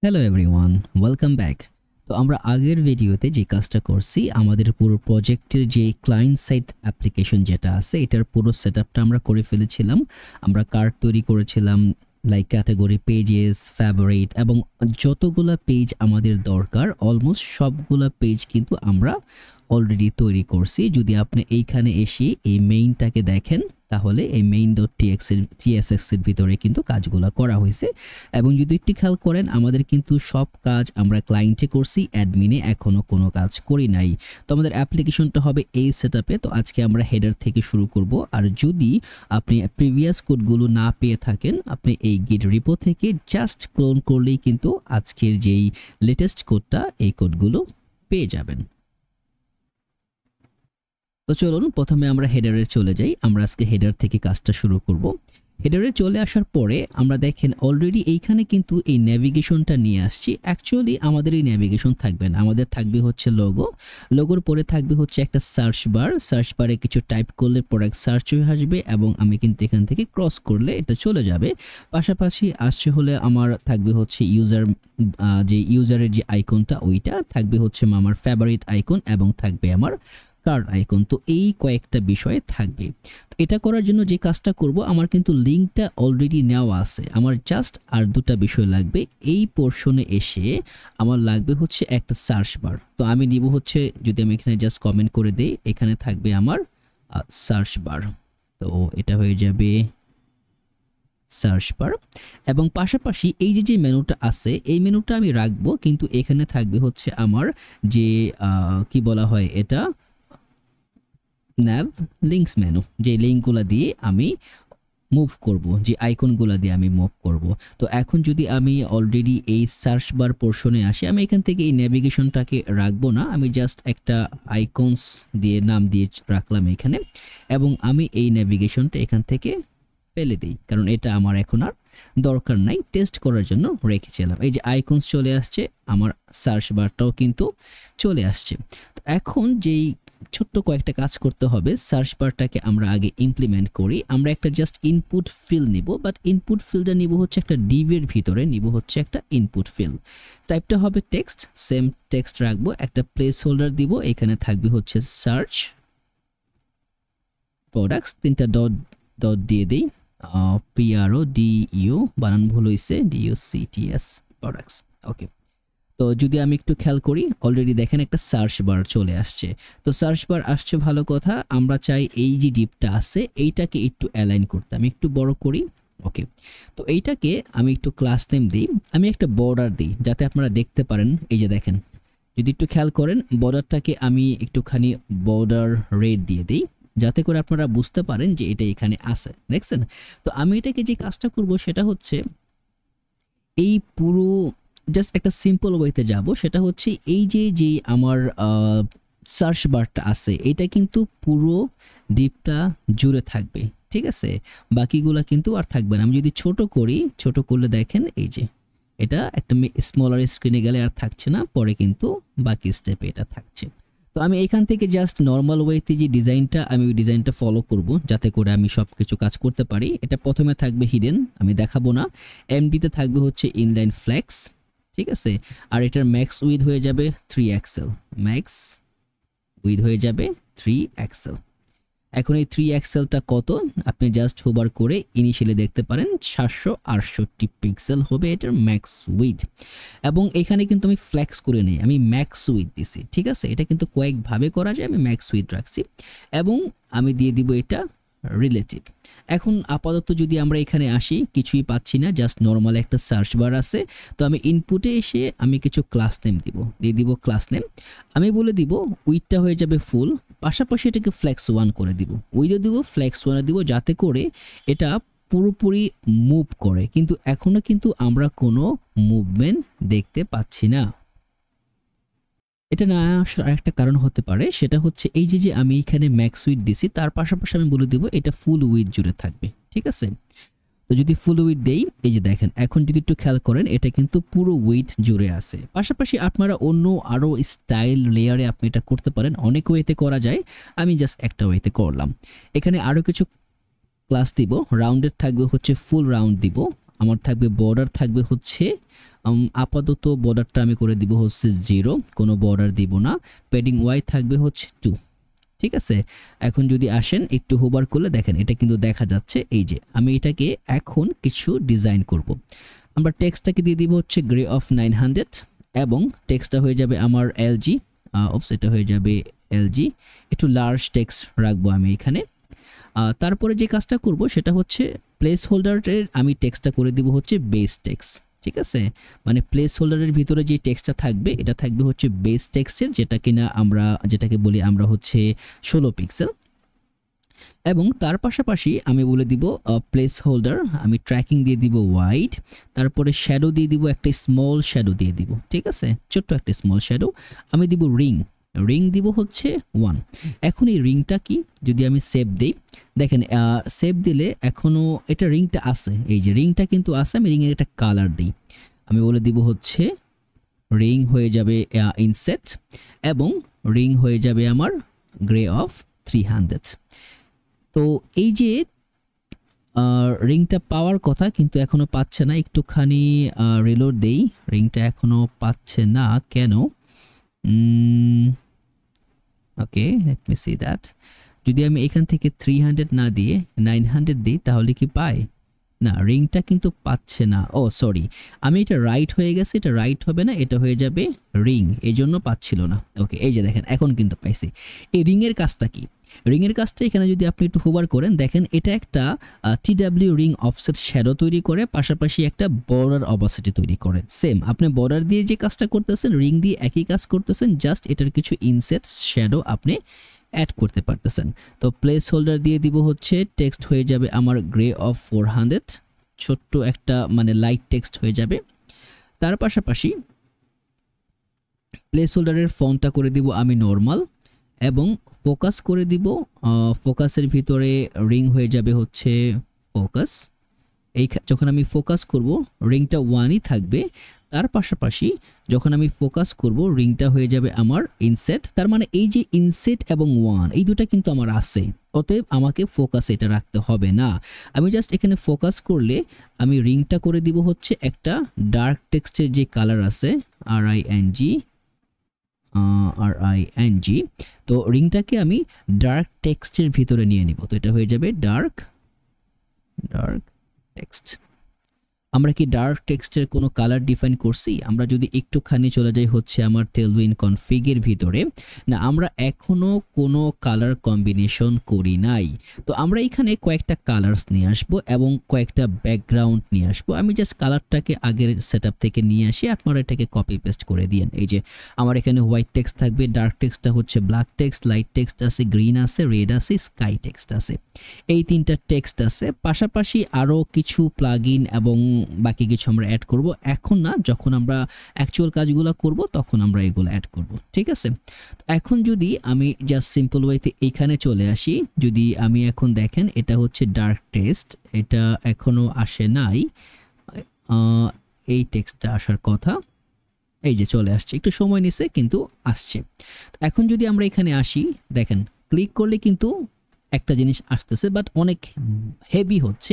Hello everyone, welcome back. তো আমরা আগের ভিডিওতে যে কাজটা করছি, আমাদের পুরো প্রজেক্টের যে ক্লায়েন্ট সাইড অ্যাপ্লিকেশন যেটা আছে এটার পুরো সেটআপটা আমরা করে ফেলেছিলাম। আমরা কার্ড তৈরি করেছিলাম, লাইক ক্যাটাগরি, পেজেস, ফেভারিট এবং যতগুলা পেজ আমাদের দরকার অলমোস্ট সবগুলা পেজ কিন্তু আমরা অলরেডি তৈরি করছি। যদি আপনি এইখানে এসে এই মেইনটাকে দেখেন তাহলে এই main.txs এর ভিতরে কিন্তু কাজগুলো করা হয়েছে। এবং যদি একটু খেয়াল করেন আমাদের কিন্তু সব কাজ আমরা ক্লায়েন্টে করছি, অ্যাডমিনে এখনো কোনো কাজ করি নাই। তো আমাদের অ্যাপ্লিকেশনটা হবে এই সেটআপে। তো আজকে আমরা হেডার থেকে শুরু করব। আর যদি আপনি প্রিভিয়াস কোডগুলো না পেয়ে থাকেন, আপনি এই গিট রিপো থেকে জাস্ট ক্লোন করলেই কিন্তু আজকের যেই লেটেস্ট কোডটা এই কোডগুলো পেয়ে যাবেন। তো চলুন প্রথমে আমরা হেডারে চলে যাই। আমরা আজকে হেডার থেকে কাজটা শুরু করব। হেডারে চলে আসার পরে আমরা দেখেন অলরেডি এইখানে কিন্তু এই নেভিগেশনটা নিয়ে আসছি। অ্যাকচুয়ালি আমাদের এই নেভিগেশন থাকবে না, আমাদের থাকবে হচ্ছে লোগোর পরে থাকবে হচ্ছে একটা সার্চ বারে কিছু টাইপ করলে প্রোডাক্ট সার্চ হয়ে আসবে এবং আমি কিন্তু এখান থেকে ক্রস করলে এটা চলে যাবে। পাশাপাশি আসছে হলে আমার থাকবে হচ্ছে ইউজারের যে আইকনটা ওইটা থাকবে হচ্ছে আমার ফেভারিট আইকন এবং থাকবে আমার কার্ড আইকন। তো এই কয়েকটা বিষয় থাকবে। তো এটা করার জন্য যে কাজটা করব, আমার কিন্তু লিঙ্কটা অলরেডি নেওয়া আছে। আমার জাস্ট আর দুটা বিষয় লাগবে। এই পোর্শনে এসে আমার লাগবে হচ্ছে একটা সার্চ বার। তো আমি নিব হচ্ছে, যদি আমি এখানে জাস্ট কমেন্ট করে দেই, এখানে থাকবে আমার সার্চ বার। তো এটা হয়ে যাবে সার্চ বার এবং পাশাপাশি এই যে মেনুটা আছে এই মেনুটা আমি রাখবো, কিন্তু এখানে থাকবে হচ্ছে আমার যে কি বলা হয় এটা nav links মেনু, যে লিঙ্কগুলো দিয়ে আমি মুভ করব, যে আইকনগুলো দিয়ে আমি মুভ করব। তো এখন যদি আমি অলরেডি এই সার্চ বার পোর্শনে আসি, আমি এখান থেকে এই নেভিগেশনটাকে রাখবো না, আমি জাস্ট একটা আইকনস দিয়ে নাম দিয়ে রাখলাম এখানে এবং আমি এই নেভিগেশনটা এখান থেকে ফেলে দিই, কারণ এটা আমার এখন আর দরকার নাই, টেস্ট করার জন্য রেখেছিলাম। এই যে আইকনস চলে আসছে, আমার সার্চ বারটাও কিন্তু চলে আসছে। তো এখন যেই ছোট্ট কয়েকটা কাজ করতে হবে, সার্চ বারটাকে আমরা আগে ইমপ্লিমেন্ট করি। আমরা একটা জাস্ট ইনপুট ফিল্ড নিব, বাট ইনপুট ফিল্ডটা নিব হচ্ছে একটা ডিভের ভিতরে নিব হচ্ছে একটা ইনপুট ফিল্ড। টাইপটা হবে টেক্সট, সেম টেক্সট রাখবো, একটা প্লেস হোল্ডার দিব, এখানে থাকবে হচ্ছে সার্চ প্রোডাক্টস, তিনটা ডট দিয়ে দিই, PRODEO বানান ভুল হয়েছে, DOCTS প্রোডাক্টস। ওকে, তো যদি আমি একটু খেয়াল করি অলরেডি দেখেন একটা সার্চ বার চলে আসছে। তো সার্চ বার আসছে ভালো কথা, আমরা চাই এই যে ডিপটা আছে এইটাকে একটু অ্যালাইন করতে, আমি একটু বড় করি। ওকে, তো এইটাকে আমি একটু ক্লাস নেম দিই, আমি একটা বর্ডার দিই যাতে আপনারা দেখতে পারেন। এই যে দেখেন, যদি একটু খেয়াল করেন বর্ডারটাকে আমি একটুখানি বর্ডার রেড দিয়ে দিই যাতে করে আপনারা বুঝতে পারেন যে এটা এখানে আছে, দেখছেন। তো আমি এটাকে যে কাজটা করব সেটা হচ্ছে এই পুরো জাস্ট একটা সিম্পল ওয়েতে যাব, সেটা হচ্ছে এই যে আমার সার্চ বারটা আছে এটা কিন্তু পুরো ডিপটা জুড়ে থাকবে, ঠিক আছে, বাকিগুলা কিন্তু আর থাকবে না। আমি যদি ছোট করি, ছোট করলে দেখেন এই যে এটা একটা স্মলার স্ক্রিনে গেলে আর থাকছে না, পরে কিন্তু বাকি স্টেপে এটা থাকছে। তো আমি এখান থেকে জাস্ট নর্মাল ওয়েতে যে ডিজাইনটা, আমি ওই ডিজাইনটা ফলো করব যাতে করে আমি সব কিছু কাজ করতে পারি। এটা প্রথমে থাকবে হিডেন, আমি দেখাবো না। এমডিতে থাকবে হচ্ছে ইনলাইন ফ্লেক্স, ঠিক আছে। আর এটার ম্যাক্স উইথ হয়ে যাবে 3 এক্সেল, ম্যাক্স উইথ হয়ে যাবে 3 এক্সেল। এখন এই 3 এক্সেলটা কত আপনি জাস্ট হোভার করে ইনিশিয়ালি দেখতে পারেন, 768 পিক্সেল হবে এটার ম্যাক্স উইথ। এবং এখানে কিন্তু আমি ফ্লেক্স করে নেই, আমি ম্যাক্স উইথ দিছি, ঠিক আছে। এটা কিন্তু কয়েকভাবে করা যায়, আমি ম্যাক্স উইথ রাখছি এবং আমি দিয়ে দিব এটা রিলেটিভ। এখন আপাতত যদি আমরা এখানে আসি কিছুই পাচ্ছি না, জাস্ট নর্মাল একটা সার্চ বার আছে। তো আমি ইনপুটে এসে আমি কিছু ক্লাস নেম দিয়ে দিব ক্লাস নেম, আমি বলে দিব উইথটা হয়ে যাবে ফুল, পাশাপাশি এটাকে ফ্লেক্স 1 করে দিব, উইথও দিব ফ্লেক্স 1 দিব যাতে করে এটা পুরোপুরি মুভ করে। কিন্তু এখনো কিন্তু আমরা কোনো মুভমেন্ট দেখতে পাচ্ছি না। এটা না আসার আরেকটা কারণ হতে পারে, সেটা হচ্ছে এই যে আমি এখানে ম্যাক্স উইথ দিছি তার পাশাপাশি আমি বলে দিব এটা ফুল উইথ জুড়ে থাকবে, ঠিক আছে। তো যদি ফুল উইথ দেই, এই যে দেখেন এখন যদি একটু খেয়াল করেন এটা কিন্তু পুরো উইথ জুড়ে আছে। পাশাপাশি আপনারা অন্য আরো স্টাইল লেয়ারে আপনি এটা করতে পারেন, অনেক ওয়েতে করা যায়, আমি জাস্ট একটা ওয়েতে করলাম। এখানে আরো কিছু ক্লাস দিব, রাউন্ডের থাকবে হচ্ছে ফুল রাউন্ড দিব, আমার থাকবে বর্ডার থাকবে হচ্ছে আপাতত বর্ডারটা আমি করে দিব হচ্ছে 0, কোনো বর্ডার দিব না। প্যাডিং ওয়াই থাকবে হচ্ছে 2, ঠিক আছে। এখন যদি আসেন একটু হোভার করলে দেখেন এটা কিন্তু দেখা যাচ্ছে। এই যে আমি এটাকে এখন কিছু ডিজাইন করব। আমরা টেক্সটটাকে দিয়ে দিব হচ্ছে গ্রে অফ 900 এবং টেক্সটটা হয়ে যাবে আমার এলজি, এটা হয়ে যাবে এলজি, একটু লার্জ টেক্সট রাখবো আমি এখানে। তারপরে যে কাজটা করব সেটা হচ্ছে প্লেস হোল্ডারের আমি টেক্সটটা করে দিব হচ্ছে বেস টেক্সট, ঠিক আছে। মানে প্লেস হোল্ডারের ভিতরে যে টেক্সটটা থাকবে এটা থাকবে হচ্ছে বেস টেক্সটের, যেটা কিনা আমরা যেটাকে বলি আমরা হচ্ছে 16 পিক্সেল। এবং তার পাশাপাশি আমি বলে দিব প্লেস হোল্ডার আমি ট্র্যাকিং দিয়ে দিব ওয়াইড, তারপরে শ্যাডো দিয়ে দিব একটা স্মল শ্যাডো দিয়ে দিব, ঠিক আছে, ছোট্ট একটা স্মল শ্যাডো। আমি দিব রিং দিব হচ্ছে 1। এখন এই রিংটা কি যদি আমি সেভ দেই, দেখেন সেভ দিলে এখনও এটা রিংটা আছে, এই যে রিংটা কিন্তু আছে। আমি রিংয়ের একটা কালার দিই, আমি বলে দিব হচ্ছে রিং হয়ে যাবে ইনসেট এবং রিং হয়ে যাবে আমার গ্রে অফ 300। তো এই যে রিংটা পাওয়ার কথা কিন্তু এখনো পাচ্ছে না, একটুখানি রিলোড দেই, রিংটা এখনো পাচ্ছে না কেন? ওকে, লেট মি সি দ্যাট। যদি আমি এখান থেকে 300 না দিয়ে 900 দিই তাহলে কি পায়? না, রিংটা কিন্তু পাচ্ছে না। ও সরি, আমি এটা রাইট হয়ে গেছে, এটা রাইট হবে না, এটা হয়ে যাবে রিং, এই জন্য পাচ্ছিল না। ওকে, এই যে দেখেন এখন কিন্তু পাইছি। এই রিংয়ের কাজটা কি? রিংয়ের কাজটা এখানে যদি আপনি একটু হোভার করেন দেখেন এটা একটা টিডাব্লিউ রিং অফসেট শ্যাডো তৈরি করে, পাশাপাশি একটা বর্ডার অপাসিটি তৈরি করে। সেম আপনি বর্ডার দিয়ে যে কাজটা করতেছেন রিং দিয়ে একই কাজ করতেছেন, জাস্ট এটার কিছু ইনসেট শ্যাডো আপনি অ্যাড করতে পারতেছেন। তো প্লেস হোল্ডার দিয়ে দিব হচ্ছে টেক্সট হয়ে যাবে আমার গ্রে অফ 400, ছোট্ট একটা মানে লাইট টেক্সট হয়ে যাবে। তার পাশাপাশি প্লেস হোল্ডারের ফন্টটা করে দিব আমি নর্মাল এবং ফোকাস করে দিব, ফোকাসের ভিতরে রিং হয়ে যাবে হচ্ছে ফোকাস। এই যখন আমি ফোকাস করব রিংটা 1ই থাকবে, তার পাশাপাশি যখন আমি ফোকাস করব রিংটা হয়ে যাবে আমার ইনসেট। তার মানে এই যে ইনসেট এবং 1 এই দুটো কিন্তু আমার আছে, অতএব আমাকে ফোকাস এটা রাখতে হবে না। আমি জাস্ট এখানে ফোকাস করলে আমি রিংটা করে দিব হচ্ছে একটা ডার্ক টেক্সটের যে কালার আছে RING, তো রিংটাকে আমি ডার্ক টেক্সটের ভিতরে নিয়ে নিব। তো এটা হয়ে যাবে ডার্ক টেক্সট। আমরা কি ডার্ক টেক্সটের কোনো কালার ডিফাইন করছি? আমরা যদি একটুখানি চলে যাই হচ্ছে আমার টেলউইন কনফিগের ভিতরে, না আমরা এখনো কোনো কালার কম্বিনেশন করি নাই। তো আমরা এখানে কয়েকটা কালার্স নিয়ে আসবো এবং কয়েকটা ব্যাকগ্রাউন্ড নিয়ে আসবো। আমি জাস্ট কালারটাকে আগের সেটআপ থেকে নিয়ে আসি, আপনারা এটাকে কপি পেস্ট করে দিয়েন। এই যে আমার এখানে হোয়াইট টেক্সট থাকবে, ডার্ক টেক্সটটা হচ্ছে ব্ল্যাক টেক্সট, লাইট টেক্সট আছে, গ্রিন আছে, রেড আছে, স্কাই টেক্সট আছে, এই তিনটা টেক্সট আছে। পাশাপাশি আরও কিছু প্লাগইন এবং বাকি কিছু আমরা অ্যাড করব, এখন না, যখন আমরা অ্যাকচুয়াল কাজগুলো করব তখন আমরা এগুলো অ্যাড করব, ঠিক আছে। এখন যদি আমি জাস্ট সিম্পল ওয়েতে এইখানে চলে আসি, যদি আমি এখন দেখেন এটা হচ্ছে ডার্ক টেক্সট, এটা এখনো আসে নাই, এই টেক্সটটা আসার কথা, এই যে চলে আসছে, একটু সময় নিছে কিন্তু আসছে। এখন যদি আমরা এখানে আসি দেখেন ক্লিক করলে কিন্তু একটা জিনিস আসতেছে, বাট অনেক হেভি হচ্ছে।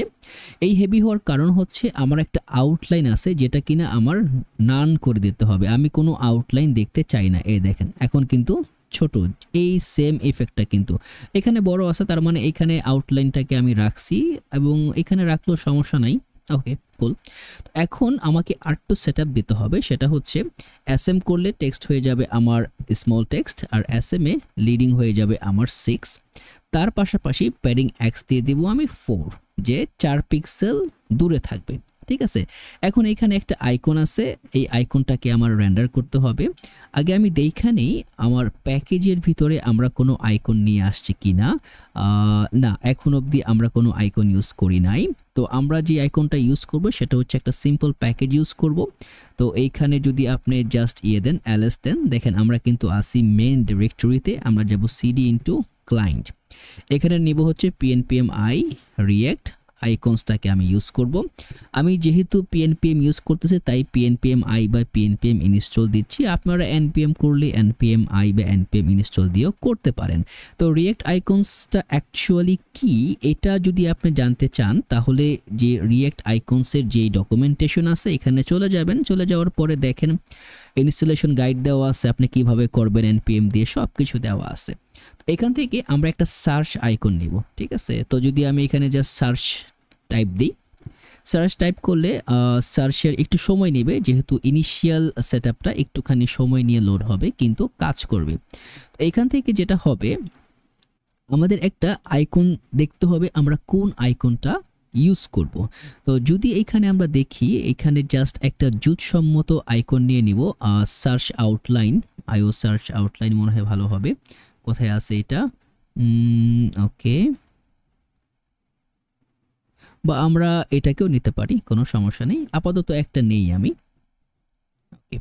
এই হেভি হওয়ার কারণ হচ্ছে আমার একটা আউটলাইন আছে যেটা কিনা আমার নান করে দিতে হবে, আমি কোনো আউটলাইন দেখতে চাই না। এই দেখেন এখন কিন্তু ছোট, এই সেম ইফেক্টটা কিন্তু এখানে বড় আছে, তার মানে এখানে আউটলাইনটাকে আমি রাখছি এবং এখানে রাখলেও সমস্যা নাই। ওকে কুল। এখন আমাকে আরেকটু সেটআপ দিতে হবে, সেটা হচ্ছে এসএম করলে টেক্সট হয়ে যাবে আমার স্মল টেক্সট, আর এসএম এ লিডিং হয়ে যাবে আমার 6। তার পাশাপাশি প্যাডিং এক্স দিয়ে দিব আমি 4, যে 4 পিক্সেল দূরে থাকবে, ঠিক আছে। এখন এখানে একটা আইকন আছে, এই আইকনটাকে আমার রেন্ডার করতে হবে। আগে আমি দেখানেই আমার প্যাকেজের ভিতরে আমরা কোনো আইকন নিয়ে আসছি কিনা। না, এখন অবধি আমরা কোনো আইকন ইউজ করি নাই। তো আমরা যে আইকনটা ইউজ করব সেটা হচ্ছে একটা সিম্পল প্যাকেজ ইউজ করব। তো এইখানে যদি আপনি জাস্ট দেন ls দেন, দেখেন আমরা কিন্তু আসি মেইন ডিরেক্টরিতে, আমরা যাব cd ইনটু ক্লায়েন্ট, এখানে নিব হচ্ছে pnpmi react আইকনসটাকে আমি ইউজ করব। আমি যেহেতু পিএনপিএম ইউজ করতেছি তাই পিএনপিএম আই বা পিএনপিএম ইনস্টল দিচ্ছি। আপনারা এনপিএম করলে এনপিএম আই বা এনপিএম ইনস্টল দিয়েও করতে পারেন। তো রিয়েক্ট আইকনসটা অ্যাকচুয়ালি কি এটা যদি আপনি জানতে চান তাহলে যে রিয়েক্ট আইকনসের যে ডকুমেন্টেশন আছে এখানে চলে যাবেন। চলে যাওয়ার পরে দেখেন ইনস্টলেশন গাইড দেওয়া আছে, আপনি কিভাবে করবেন এনপিএম দিয়ে সব কিছু দেওয়া আছে। তো এখান থেকে আমরা একটা সার্চ আইকন নিব, ঠিক আছে। তো যদি আমি এখানে জাস্ট সার্চ টাইপ দিই, সার্চ টাইপ করলে সার্চের একটু সময় নেবে, যেহেতু ইনিশিয়াল সেটআপটা একটুখানি সময় নিয়ে লোড হবে, কিন্তু কাজ করবে। তো এখান থেকে যেটা হবে আমাদের একটা আইকন দেখতে হবে আমরা কোন আইকনটা ইউজ করব। তো যদি এখানে আমরা দেখি এখানে জাস্ট একটা জুটসম্মত আইকন নিয়ে নিব, সার্চ আউটলাইন, আইও সার্চ আউটলাইন মনে হয় ভালো হবে। কোথায় আছে এটা? ওকে, বা আমরা এটাকেও নিতে পারি, কোনো সমস্যা নেই। আপাতত একটা নেই আমি। ওকে,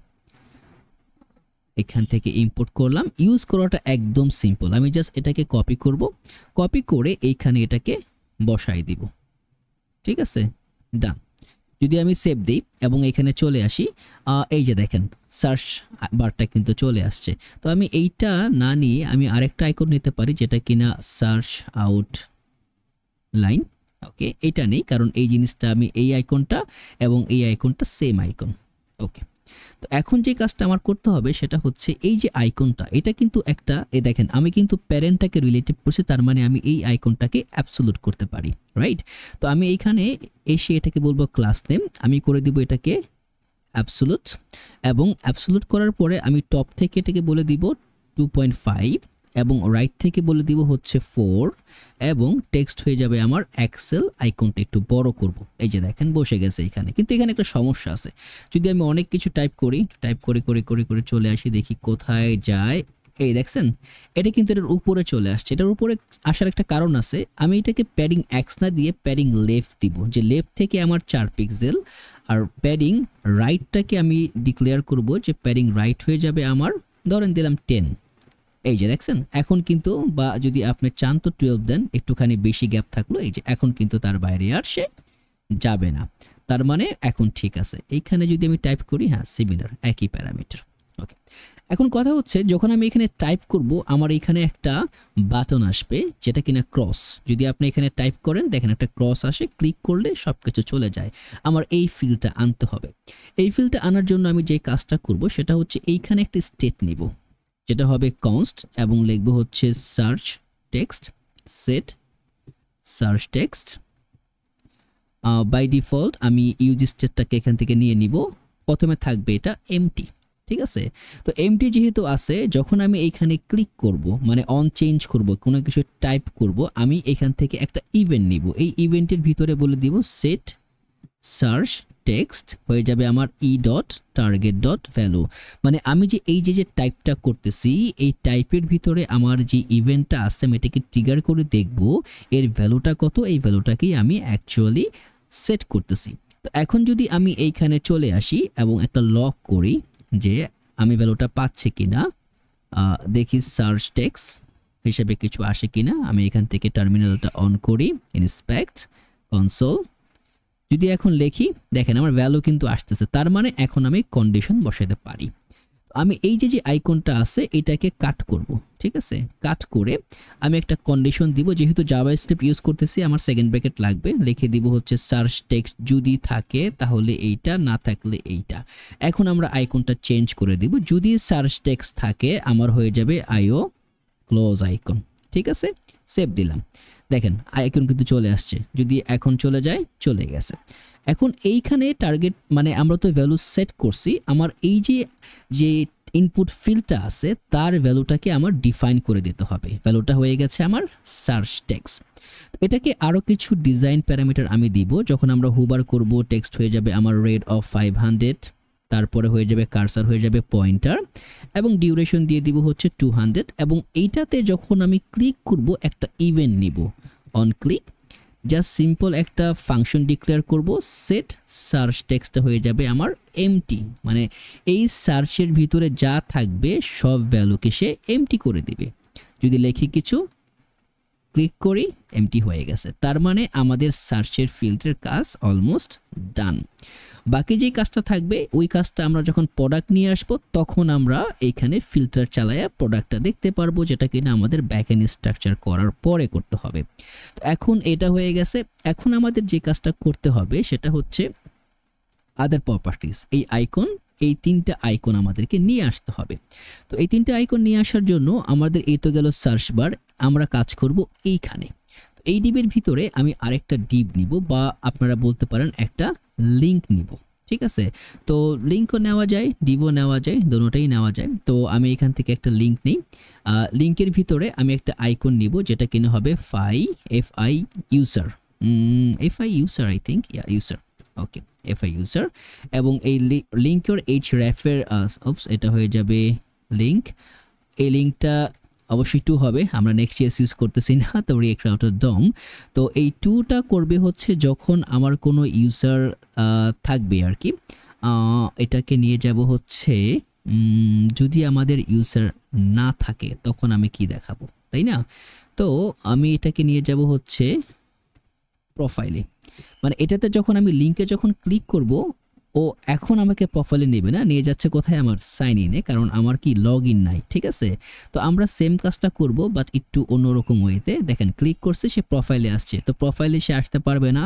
এখান থেকে ইম্পোর্ট করলাম। ইউজ করাটা একদম সিম্পল, আমি জাস্ট এটাকে কপি করব, কপি করে এইখানে এটাকে বসাই দিব, ঠিক আছে, ডান। যদি আমি সেভ দিই এবং এখানে চলে আসি, এই যে দেখেন সার্চ বারটা কিন্তু চলে আসছে। তো আমি এইটা না নিয়ে আমি আরেকটা আইকন নিতে পারি যেটা কিনা সার্চ আউট লাইন। ওকে, এটা নেই কারণ এই জিনিসটা আমি এই আইকনটা এবং এই আইকনটা সেম আইকন। ওকে, তো এখন যে কাজটা আমার করতে হবে সেটা হচ্ছে এই যে আইকনটা, এটা কিন্তু একটা, এই দেখেন আমি কিন্তু প্যারেন্টটাকে রিলেটিভ করছি, তার মানে আমি এই আইকনটাকে অ্যাবসোলুট করতে পারি, রাইট। তো আমি এইখানে এসে এটাকে বলবো ক্লাস নেম, আমি করে দিব এটাকে অ্যাবসোলুট, এবং অ্যাবসোলুট করার পরে আমি টপ থেকে এটাকে বলে দিব 2.5 এবং রাইট থেকে বলে দিব হচ্ছে 4, এবং টেক্সট হয়ে যাবে আমার এক্সেল আইকনটা একটু বড় করব। এই যে দেখেন বসে গেছে এখানে, কিন্তু এখানে একটা সমস্যা আছে। যদি আমি অনেক কিছু টাইপ করি, টাইপ করে করে করে করে চলে আসি, দেখি কোথায় যায়, এই দেখছেন এটা কিন্তু এটার উপরে চলে আসছে। এটার উপরে আসার একটা কারণ আছে, আমি এটাকে প্যাডিং এক্স না দিয়ে প্যাডিং লেফট দিব, যে লেফট থেকে আমার 4 পিক্সেল, আর প্যাডিং রাইটটাকে আমি ডিক্লেয়ার করব যে প্যাডিং রাইট হয়ে যাবে আমার, ধরেন দিলাম 10। এই যে দেখছেন এখন কিন্তু, বা যদি আপনি চান তো 12 দেন, একটুখানি বেশি গ্যাপ থাকলো, এই যে এখন কিন্তু তার বাইরে আর সে যাবে না, তার মানে এখন ঠিক আছে। এইখানে যদি আমি টাইপ করি, হ্যাঁ সিমিলার, একই প্যারামিটার। ওকে, এখন কথা হচ্ছে যখন আমি এখানে টাইপ করব আমার এখানে একটা বাটন আসবে যেটা কিনা ক্রস। যদি আপনি এখানে টাইপ করেন দেখেন একটা ক্রস আসে, ক্লিক করলে সব কিছু চলে যায়। আমার এই ফিল্ডটা আনতে হবে। এই ফিল্ডটা আনার জন্য আমি যে কাজটা করব সেটা হচ্ছে এইখানে একটা স্টেট নিব যেটা হবে কনস্ট, এবং লিখব হচ্ছে search text set search text. By default আমি ইউজ স্টেটটাকে এখান থেকে নিয়ে নিব, প্রথমে থাকবে এটা এমটি, ঠিক আছে। তো এমটি যেহেতু আছে, যখন আমি এইখানে ক্লিক করব মানে অন চেঞ্জ করব, কোনো কিছু টাইপ করব, আমি এখান থেকে একটা ইভেন্ট নিব। এই ইভেন্টের ভিতরে বলে দিব সেট সার্চ টেক্সট, হয়ে যাবে আমার E dot target dot value. মানে আমি যে এই যে টাইপটা করতেছি এই টাইপের ভিতরে আমার যে ইভেন্টটা আসছে আমি এটাকে ট্রিগার করে দেখব এর ভ্যালুটা কত, এই ভ্যালুটাকেই আমি অ্যাকচুয়ালি সেট করতেছি। তো এখন যদি আমি এইখানে চলে আসি এবং একটা লক করি যে আমি ভ্যালুটা পাচ্ছি কিনা, দেখি সার্চ টেক্সট হিসেবে কিছু আসে কিনা। আমি এখান থেকে টার্মিনালটা অন করি, ইন্সপেক্ট কনসোল, যদি এখন লিখি দেখেন আমার ভ্যালু কিন্তু আসতেছে, তার মানে এখন আমি কন্ডিশন বসাতে পারি। আমি এই যে আইকনটা আছে এটাকে কাট করব, ঠিক আছে। কাট করে আমি একটা কন্ডিশন দিব, যেহেতু জাভাস্ক্রিপ্ট ইউজ করতেছি আমার সেকেন্ড ব্র্যাকেট লাগবে, লিখে দিব হচ্ছে সার্চ টেক্সট যদি থাকে তাহলে এইটা, না থাকলে এইটা। এখন আমরা আইকনটা চেঞ্জ করে দিব, যদি সার্চ টেক্সট থাকে আমার হয়ে যাবে আইও ক্লোজ আইকন, ঠিক আছে। সেভ দিলাম, দেখেন আইকন কিন্তু চলে আসছে। যদি এখন চলে যায়, চলে গেছে। এখন এইখানে টার্গেট মানে আমরা তো ভ্যালু সেট করছি, আমার এই যে ইনপুট ফিল্ডটা আছে তার ভ্যালুটাকে আমার ডিফাইন করে দিতে হবে। ভ্যালুটা হয়ে গেছে আমার সার্চ টেক্সট। এটাকে আরও কিছু ডিজাইন প্যারামিটার আমি দিব, যখন আমরা হুবার করব টেক্সট হয়ে যাবে আমার রেট অফ 500, তারপরে হয়ে যাবে কার্সার হয়ে যাবে পয়েন্টার, এবং ডিউরেশন দিয়ে দিব হচ্ছে 200। এবং এইটাতে যখন আমি ক্লিক করব একটা ইভেন্ট নিব, অন ক্লিক জাস্ট সিম্পল একটা ফাংশন ডিক্লেয়ার করব, সেট সার্চ টেক্সটটা হয়ে যাবে আমার এমটি, মানে এই সার্চের ভিতরে যা থাকবে সব ভ্যালুকে সে এমটি করে দিবে। যদি লেখি কিছু, ক্লিক করি, এমটি হয়ে গেছে। তার মানে আমাদের সার্চের ফিল্ডের কাজ অলমোস্ট ডান। বাকি যে কাজটা থাকবে ওই কাজটা আমরা যখন প্রোডাক্ট নিয়ে আসবো তখন আমরা এইখানে ফিল্টার চালায়া প্রোডাক্টটা দেখতে পারবো, যেটা কিনা আমাদের ব্যাকএন্ড স্ট্রাকচার করার পরে করতে হবে। তো এখন এটা হয়ে গেছে। এখন আমাদের যে কাজটা করতে হবে সেটা হচ্ছে আদার প্রপার্টিজ। এই আইকন, এই তিনটা আইকন আমাদেরকে নিয়ে আসতে হবে। তো এই তিনটা আইকন নিয়ে আসার জন্য আমাদের এই তো গেল সার্চ বার, আমরা কাজ করব এইখানে। তো এই ডিবের ভিতরে আমি আরেকটা ডিব নিব, বা আপনারা বলতে পারেন একটা লিংক নিব, ঠিক আছে। তো লিংকও নেওয়া যায়, ডিবও নেওয়া যায়, দুটোটাই নেওয়া যায়। তো আমি এখান থেকে একটা লিংক নিই। লিংকের ভিতরে আমি একটা আইকন নিব যেটা কিনা হবে FI user, I think, user, okay, FI user. এবং এই লিংকের hrefের এটা হয়ে যাবে লিংক। এই লিংকটা অবশ্যই 2 হবে, আমরা নেক্সট.js ইউজ করতেছি না, তো রিঅ্যাক্ট রাউটার ডম। তো এই 2টা করবে হচ্ছে যখন আমার কোনো ইউজার থাকবে আর কি। এটাকে নিয়ে যাব হচ্ছে যদি আমাদের ইউজার না থাকে তখন আমি কি দেখাবো, তাই না? তো আমি এটাকে নিয়ে যাব হচ্ছে প্রোফাইলে। মানে এটাতে যখন আমি লিংকে যখন ক্লিক করব ও এখন আমাকে প্রোফাইলে নেবে না, নিয়ে যাচ্ছে কোথায়? আমার সাইন ইনে, কারণ আমার কি লগ ইন নাই, ঠিক আছে। তো আমরা সেম কাজটা করব বাট একটু অন্যরকম ওয়েতে। দেখেন ক্লিক করছে, সে প্রোফাইলে আসছে। তো প্রোফাইলে সে আসতে পারবে না,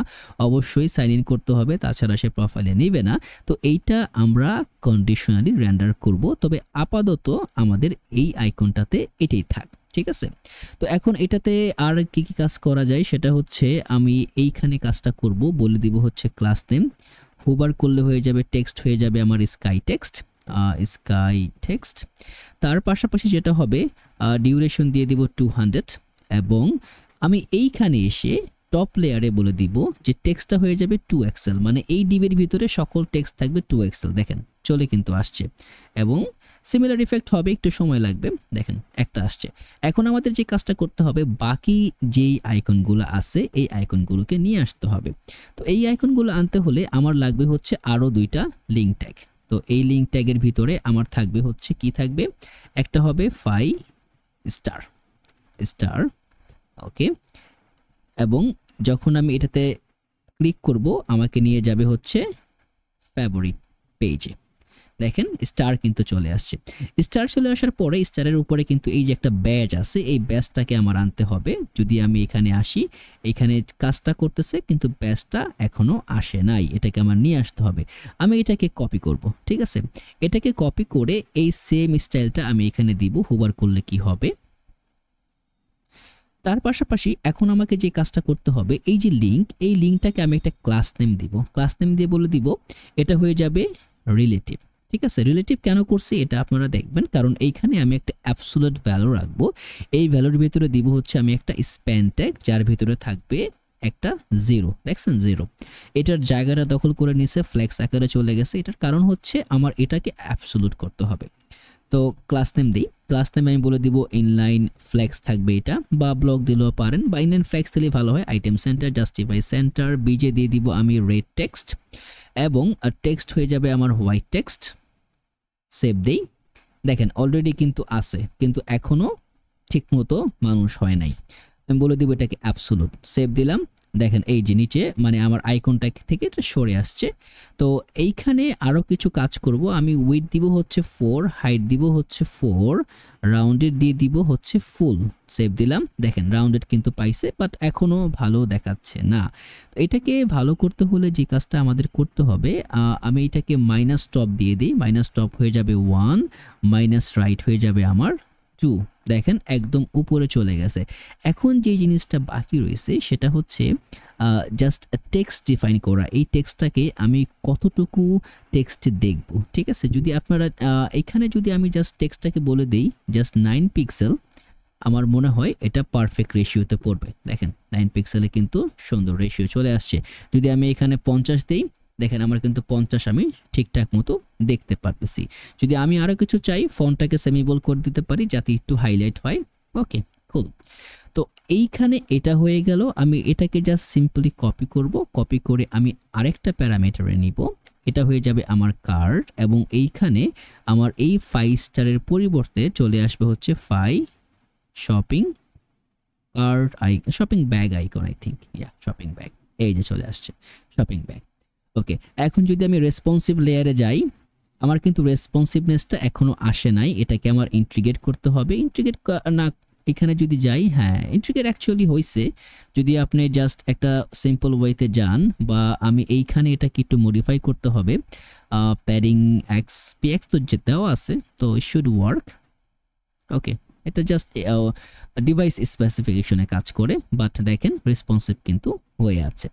অবশ্যই সাইন ইন করতে হবে, তাছাড়া সে প্রোফাইলে নেবে না। তো এইটা আমরা কন্ডিশনালি রেন্ডার করব, তবে আপাতত আমাদের এই আইকনটাতে এটাই থাক, ঠিক আছে। তো এখন এটাতে আর কি কি কাজ করা যায় সেটা হচ্ছে আমি এইখানে কাজটা করব, বলে দিব হচ্ছে ক্লাস নেম। হুবার করলে হয়ে যাবে টেক্সট, হয়ে যাবে আমার স্কাই টেক্সট। তার পাশাপাশি যেটা হবে ডিউরেশন দিয়ে দিব 200, এবং আমি এইখানে এসে টপ লেয়ারে বলে দিব যে টেক্সটটা হয়ে যাবে 2 এক্সেল, মানে এই ডিবের ভিতরে সকল টেক্সট থাকবে 2 এক্সেল। দেখেন চলে কিন্তু আসছে, এবং সিমিলার ইফেক্ট হবে, একটু সময় লাগবে। দেখেন একটা আসছে। এখন আমাদের যে কাজটা করতে হবে, বাকি যেই আইকনগুলো আছে এই আইকনগুলোকে নিয়ে আসতে হবে। তো এই আইকনগুলো আনতে হলে আমার লাগবে হচ্ছে আরও 2টা লিঙ্ক ট্যাগ। তো এই লিঙ্ক ট্যাগের ভিতরে আমার থাকবে হচ্ছে কি থাকবে, একটা হবে স্টার, ওকে। এবং যখন আমি এটাতে ক্লিক করব আমাকে নিয়ে যাবে হচ্ছে ফেভারিট পেজে। দেখেন স্টার কিন্তু চলে আসছে। স্টার চলে আসার পরে স্টারের উপরে কিন্তু এই যে একটা ব্যাজ আছে, এই ব্যাজটাকে আমার আনতে হবে। যদি আমি এখানে আসি, এখানে কাজটা করতেছে কিন্তু ব্যাজটা এখনো আসে নাই, এটাকে আমার নিয়ে আসতে হবে। আমি এটাকে কপি করব, ঠিক আছে। এটাকে কপি করে এই সেম স্টাইলটা আমি এখানে দিব। হুবার করলে কি হবে, তার পাশাপাশি এখন আমাকে যে কাজটা করতে হবে, এই যে লিংক, এই লিংকটাকে আমি একটা ক্লাস নেম দিব। ক্লাস নেম দিয়ে বলে দিব এটা হয়ে যাবে রিলেটিভ, ঠিক আছে। রিলেটিভ কেন করছি এটা আপনারা দেখবেন, কারণ এইখানে আমি একটা অ্যাবসোলিউট ভ্যালু রাখবো। এই ভ্যালুর ভিতরে দিব হচ্ছে আমি একটা স্প্যান ট্যাগ, যার ভিতরে থাকবে একটা 0, দেখছেন 0। এটার জায়গাটা দখল করে নিছে, ফ্লেক্স আকারে চলে গেছে। এটার কারণ হচ্ছে আমার এটাকে অ্যাবসোলিউট করতে হবে। তো ক্লাস নেম দিই, ক্লাস নেমে আমি বলে দিব ইনলাইন ফ্লেক্স থাকবে এটা, বা ব্লক দিলেও পারেন, বা ইনলাইন ফ্লেক্স দিলে ভালো হয়। আইটেম সেন্টার, জাস্টিফাই সেন্টার, বিজে দিয়ে দিব আমি রেড টেক্সট, এবং টেক্সট হয়ে যাবে আমার হোয়াইট টেক্সট। সেভ দেই। দেখেন অলরেডি কিন্তু আছে, কিন্তু এখনো ঠিকমতো মানুষ হয় নাই। আমি বলে দিব এটাকে অ্যাবসোলিউট। সেভ দিলাম। দেখেন এই যে নিচে মানে আমার আইকনটা থেকে এটা সরে আসছে। তো এইখানে আরও কিছু কাজ করব। আমি উইডথ দিব হচ্ছে 4, হাইট দিব হচ্ছে 4, রাউন্ডেড দিয়ে দিব হচ্ছে ফুল। সেভ দিলাম। দেখেন রাউন্ডেড কিন্তু পাইছে, বাট এখনও ভালো দেখাচ্ছে না। তো এটাকে ভালো করতে হলে যে কাজটা আমাদের করতে হবে, আমি এটাকে মাইনাস টপ দিয়ে দিই। মাইনাস টপ হয়ে যাবে 1, মাইনাস রাইট হয়ে যাবে আমার 2। দেখেন একদম উপরে চলে গেছে। এখন যে জিনিসটা বাকি রয়েছে সেটা হচ্ছে জাস্ট টেক্সট ডিফাইন করা। এই টেক্সটটাকে আমি কতটুকু টেক্সট দেখব, ঠিক আছে। যদি আপনারা এখানে যদি আমি জাস্ট টেক্সটটাকে বলে দেই জাস্ট 9 পিক্সেল, আমার মনে হয় এটা পারফেক্ট রেশিওতে পড়বে। দেখেন 9 পিক্সেলে কিন্তু সুন্দর রেশিও চলে আসছে। যদি আমি এখানে 50 দেই, দেখেন আমার কিন্তু 50 আমি ঠিকঠাক মতো দেখতে পারতেছি। যদি আমি আরও কিছু চাই, ফন্টটাকে সেমিবোল্ড করে দিতে পারি যাতে একটু হাইলাইট হয়। ওকে, কুল। তো এইখানে এটা হয়ে গেল। আমি এটাকে জাস্ট সিম্পলি কপি করব। কপি করে আমি আরেকটা প্যারামিটারে নিব, এটা হয়ে যাবে আমার কার্ড, এবং এইখানে আমার এই 5 স্টারের পরিবর্তে চলে আসবে হচ্ছে 5 shopping cart icon, shopping bag icon, I think, yeah shopping bag, এই যে চলে আসছে শপিং ব্যাগ। ওকে, এখন যদি আমি রেসপন্সিভ লেয়ারে যাই, আমার কিন্তু রেসপন্সিভনেসটা এখনো আসে নাই, এটাকে আমার ইন্টিগ্রেট করতে হবে। ইন্টিগ্রেট না, এখানে যদি যাই, হ্যাঁ ইন্টিগ্রেট অ্যাকচুয়ালি হয়েছে। যদি আপনি জাস্ট একটা সিম্পল ওয়েতে যান, বা আমি এইখানে এটাকে একটু মডিফাই করতে হবে, প্যাডিং এক্স পি এক্স তো যে দেওয়া আছে, তো ইট শুড ওয়ার্ক। ওকে, এটা জাস্ট ডিভাইস স্পেসিফিকেশনে কাজ করে, বাট দেখেন রেসপন্সিভ কিন্তু হয়ে আছে।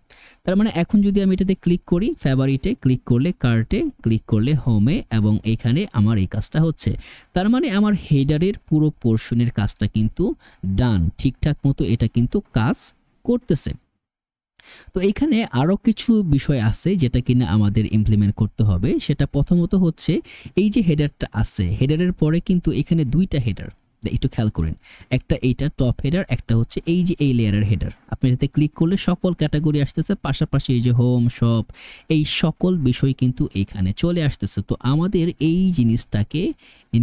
তার মানে এখন যদি আমি এটাতে ক্লিক করি, ফেভারিটে ক্লিক করলে, কার্টে ক্লিক করলে, হোমে, এবং এখানে আমার এই কাজটা হচ্ছে। তার মানে আমার হেডারের পুরো পোর্শনের কাজটা কিন্তু ডান, ঠিকঠাক মতো এটা কিন্তু কাজ করতেছে। তো এখানে আরও কিছু বিষয় আছে যেটা কিনা আমাদের ইমপ্লিমেন্ট করতে হবে। সেটা প্রথমত হচ্ছে এই যে হেডারটা আছে, হেডারের পরে কিন্তু এখানে দুইটা হেডার, একটু খেয়াল করেন, একটা এইটা টপ হেডার, একটা হচ্ছে এই যে এই লেয়ারের হেডার। আপনি এটাতে ক্লিক করলে সকল ক্যাটাগরি আসতেছে, পাশাপাশি এই যে হোম, শপ, এই সকল বিষয় কিন্তু এখানে চলে আসতেছে। তো আমাদের এই জিনিসটাকে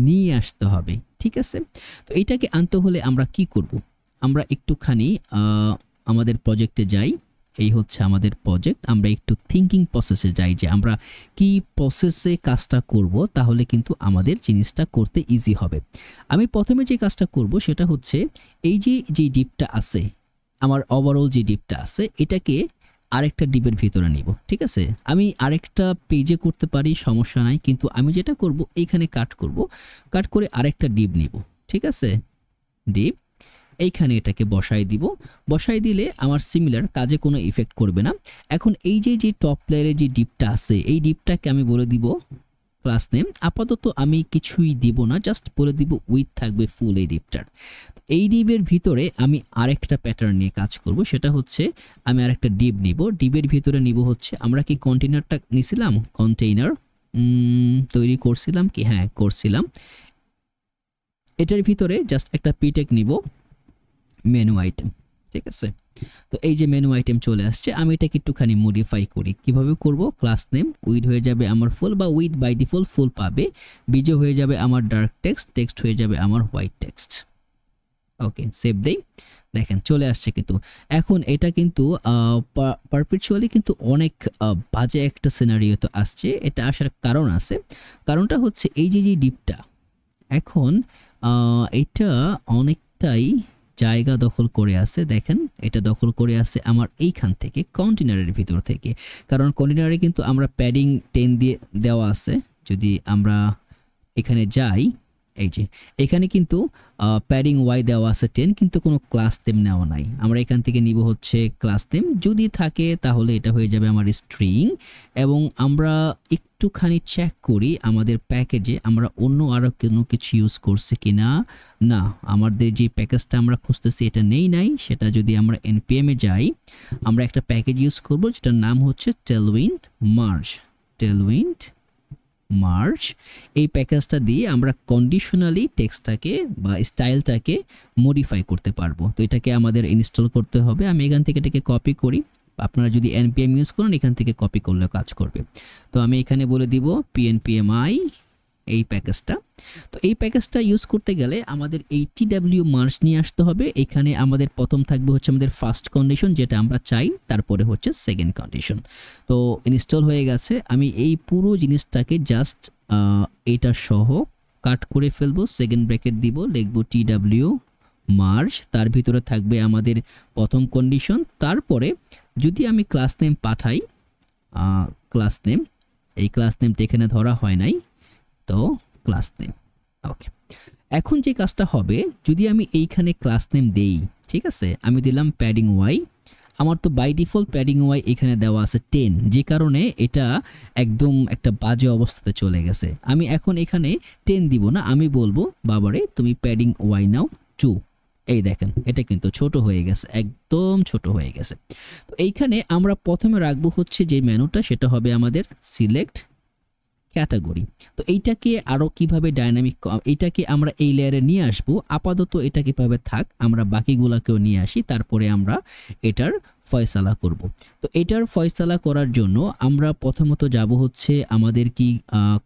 নিয়ে আসতে হবে, ঠিক আছে? তো এইটাকে আনতে হলে আমরা কি করব? আমরা একটুখানি আমাদের প্রজেক্টে যাই। এই হচ্ছে আমাদের প্রজেক্ট। আমরা একটু থিঙ্কিং প্রসেসে যাই যে আমরা কি প্রসেসে কাজটা করব, তাহলে কিন্তু আমাদের জিনিসটা করতে ইজি হবে। আমি প্রথমে যে কাজটা করব সেটা হচ্ছে এই যে ডিপটা আছে, আমার ওভারঅল যে ডিপটা আছে, এটাকে আরেকটা ডিপের ভিতরে নিব, ঠিক আছে? আমি আরেকটা পেজে করতে পারি, সমস্যা নাই, কিন্তু আমি যেটা করব এইখানে কাট করব, কাট করে আরেকটা ডিপ নিব, ঠিক আছে? ডিপ এইখানে এটাকে বসাই দিব। বসাই দিলে আমার সিমিলার কাজে কোনো ইফেক্ট করবে না। এখন এই যে টপ লেয়ারে যে ডিপটা আছে, এই ডিপটাকে আমি বলে দিব ক্লাস নেম। আপাতত আমি কিছুই দিব না, জাস্ট বলে দিব উইথ থাকবে ফুল এই ডিপটার। এই ডিপের ভিতরে আমি আরেকটা প্যাটার্ন নিয়ে কাজ করব, সেটা হচ্ছে আমি আরেকটা ডিপ নিব। ডিপের ভিতরে নিব হচ্ছে, আমরা কি কন্টেইনারটা নিছিলাম, কন্টেইনার তৈরি করছিলাম কি? হ্যাঁ করছিলাম। এটার ভিতরে জাস্ট একটা পিটেক নিব, মেনু আইটেম, ঠিক আছে? তো এই যে মেনু আইটেম চলে আসছে, আমি এটাকে একটুখানি মডিফাই করি। কিভাবে করব? ক্লাস নেম উইথ হয়ে যাবে আমার ফুল, বা উইথ বাই ডিফল্ট ফুল পাবে। বিজে হয়ে যাবে আমার ডার্ক টেক্সট, টেক্সট হয়ে যাবে আমার হোয়াইট টেক্সট। ওকে, সেভ দেই। দেখেন চলে আসছে। কিন্তু এখন এটা কিন্তু পারপিচুয়ালি কিন্তু অনেক বাজে একটা সিনারিও তো আসছে। এটা আসার কারণ আছে। কারণটা হচ্ছে এই যে ডিপটা, এখন এটা অনেকটাই জায়গা দখল করে আছে। দেখেন এটা দখল করে আছে আমার এইখান থেকে, কন্টেনারের ভিতর থেকে। কারণ কন্টেনারে কিন্তু আমরা প্যাডিং 10 দিয়ে দেওয়া আছে। যদি আমরা এখানে যাই, এই যে এখানে কিন্তু প্যাডিং ওয়াই দেওয়া আছে 10, কিন্তু কোনো ক্লাস নেম নেওয়া নাই। আমরা এখান থেকে নিব হচ্ছে ক্লাস নেম, যদি থাকে তাহলে এটা হয়ে যাবে আমার স্ট্রিং। এবং আমরা একটুখানি চেক করি আমাদের প্যাকেজে আমরা অন্য আরও কোনো কিছু ইউজ করছি কিনা। না, আমাদের যে প্যাকেজটা আমরা খুঁজতেছি এটা নাই। সেটা যদি আমরা npm-এ যাই, আমরা একটা প্যাকেজ ইউজ করব যেটার নাম হচ্ছে টেলউইন্ড মার্জ। টেলউইন্ড মার্জ, এই প্যাকেজটা দিয়ে আমরা কন্ডিশনালি টেক্সটটাকে বা স্টাইলটাকে মডিফাই করতে পারবো। তো এটাকে আমাদের ইনস্টল করতে হবে। আমি এখান থেকে এটাকে কপি করি, আপনারা যদি npm ইউজ করেন এখান থেকে কপি করলে কাজ করবে। তো আমি এখানে বলে দিব pnpmi এই প্যাকেজটা। তো এই প্যাকেজটা ইউজ করতে গেলে আমাদের এই tw মার্জ নিয়ে আসতে হবে। এখানে আমাদের প্রথম থাকবে হচ্ছে আমাদের ফার্স্ট কন্ডিশন যেটা আমরা চাই, তারপরে হচ্ছে সেকেন্ড কন্ডিশন। তো ইনস্টল হয়ে গেছে। আমি এই পুরো জিনিসটাকে জাস্ট এটা সহ কাট করে ফেলবো, সেকেন্ড ব্র্যাকেট দিব, লিখব tw মার্জ, তার ভিতরে থাকবে আমাদের প্রথম কন্ডিশন। তারপরে যদি আমি ক্লাস নেম পাঠাই, ক্লাস নেম, এই ক্লাস নেমটা এখানে ধরা হয় নাই, তো ক্লাস নেম। ওকে, এখন যে কাজটা হবে, যদি আমি এইখানে ক্লাস নেম দেই, ঠিক আছে, আমি দিলাম প্যাডিং ওয়াই। আমার তো বাই ডিফল্ট প্যাডিং ওয়াই এখানে দেওয়া আছে 10, যে কারণে এটা একদম একটা বাজে অবস্থাতে চলে গেছে। আমি এখন এখানে 10 দিব না, আমি বলবো বাবারে তুমি প্যাডিং ওয়াই নাও 2। এই দেখেন এটা কিন্তু ছোট হয়ে গেছে, একদম ছোট হয়ে গেছে। তো এইখানে আমরা প্রথমে রাখবো হচ্ছে যে মেনুটা, সেটা হবে আমাদের সিলেক্ট ক্যাটাগরি। তো এইটাকে আরো কিভাবে ডাইনামিক, এইটাকে আমরা এই লেয়ারে নিয়ে আসবো। আপাতত এটা কিভাবে থাক, আমরা বাকিগুলোকেও নিয়ে আসি, তারপরে আমরা এটার ফয়সালা করব। তো এটার ফয়সালা করার জন্য আমরা প্রথমত যাব হচ্ছে আমাদের কি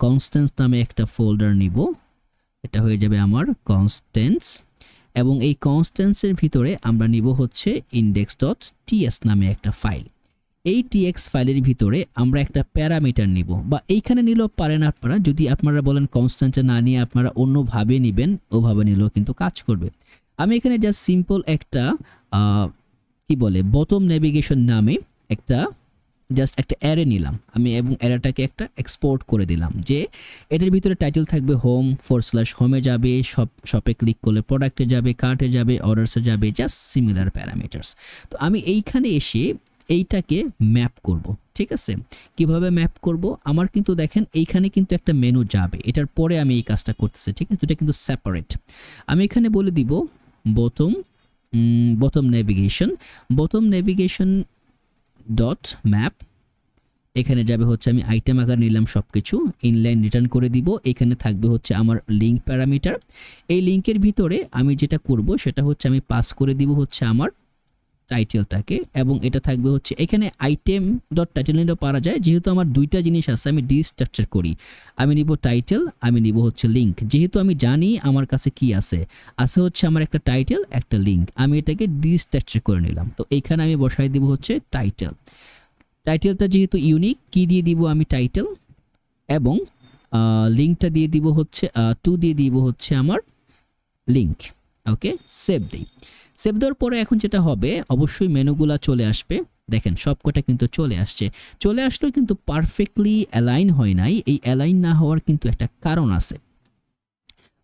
কনস্ট্যান্স নামে একটা ফোল্ডার নিব। এটা হয়ে যাবে আমার কনস্ট্যান্স। এবং এই কনস্ট্যান্টসের ভিতরে আমরা নিব হচ্ছে index.ts নামে একটা ফাইল। এই tx ফাইলের ভিতরে আমরা একটা প্যারামিটার নিব, বা এইখানে নিলেও পারেন আপনারা, যদি আপনারা বলেন কনস্ট্যান্টে না নিয়ে আপনারা অন্যভাবে নেবেন, ওভাবে নিলেও কিন্তু কাজ করবে। আমি এখানে জাস্ট সিম্পল একটা কি বলে বটম নেভিগেশন নামে একটা জাস্ট একটা অ্যারে নিলাম আমি, এবং অ্যারেটাকে একটা এক্সপোর্ট করে দিলাম যে এটার ভিতরে টাইটেল থাকবে হোম/হোমে যাবে, শপে ক্লিক করলে প্রোডাক্টে যাবে, কার্টে যাবে, অর্ডারসে যাবে, জাস্ট সিমিলার প্যারামিটারস। তো আমি এইখানে এসে এইটাকে ম্যাপ করব, ঠিক আছে। কিভাবে ম্যাপ করব? আমার কিন্তু দেখেন এইখানে কিন্তু একটা মেনু যাবে, এটার পরে আমি এই কাজটা করতেছি, ঠিক আছে। এটা কিন্তু সেপারেট। আমি এখানে বলে দিব বটম নেভিগেশন ডট ম্যাপ। এখানে যাবে হচ্ছে আমি আইটেম আকার নিলাম সবকিছু, ইনলাইন রিটার্ন করে দিব। এখানে থাকবে হচ্ছে আমার লিঙ্ক প্যারামিটার। এই লিঙ্কের ভিতরে আমি যেটা করব সেটা হচ্ছে আমি পাস করে দিব হচ্ছে আমার টাইটেলটাকে, এবং এটা থাকবে হচ্ছে এখানে আইটেম ডট টাইটেল নিলেও পারা যায়। যেহেতু আমার দুইটা জিনিস আছে, আমি ডিস্ট্রাকচার করি, আমি নিব টাইটেল, আমি নিব হচ্ছে লিঙ্ক। যেহেতু আমি জানি আমার কাছে কি আছে হচ্ছে আমার একটা টাইটেল, একটা লিঙ্ক, আমি এটাকে ডিস্ট্রাকচার করে নিলাম। তো এইখানে আমি বসাই দিব হচ্ছে টাইটেলটা যেহেতু ইউনিক, কি দিয়ে দিব আমি টাইটেল, এবং লিঙ্কটা দিয়ে দিব হচ্ছে দিয়ে দিব হচ্ছে আমার লিঙ্ক। ওকে, সেভ দিই। সেভ দেওয়ার পরে এখন যেটা হবে, অবশ্যই মেনুগুলা চলে আসবে। দেখেন সবকটা কিন্তু চলে আসলো, কিন্তু পারফেক্টলি অ্যালাইন হয় নাই। এই অ্যালাইন না হওয়ার কিন্তু একটা কারণ আছে।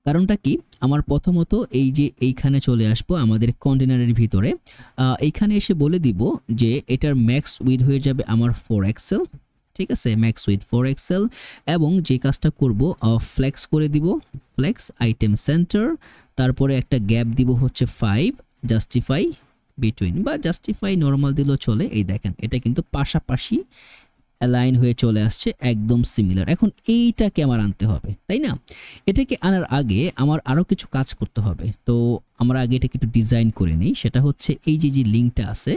কারণটা কি? আমার প্রথমত এই যে এইখানে চলে আসবো আমাদের কন্টেনারের ভিতরে, এইখানে এসে বলে দিব যে এটার ম্যাক্স উইথ হয়ে যাবে আমার 4 এক্সেল, ঠিক আছে, ম্যাক্স উইথ 4 এক্সেল। এবং যে কাজটা করব, ফ্লেক্স করে দিব, ফ্লেক্স আইটেম সেন্টার, তারপরে একটা গ্যাপ দিব হচ্ছে 5, জাস্টিফাই বিটুইন, বা জাস্টিফাই নরমাল দিলেও চলে। এই দেখেন এটা কিন্তু পাশাপাশি অ্যালাইন হয়ে চলে আসছে, একদম সিমিলার। এখন এইটাকে আমার আনতে হবে, তাই না? এটাকে আনার আগে আমার আরও কিছু কাজ করতে হবে। তো আমরা আগে এটাকে একটু ডিজাইন করে নিই। সেটা হচ্ছে এই যে লিঙ্কটা আছে,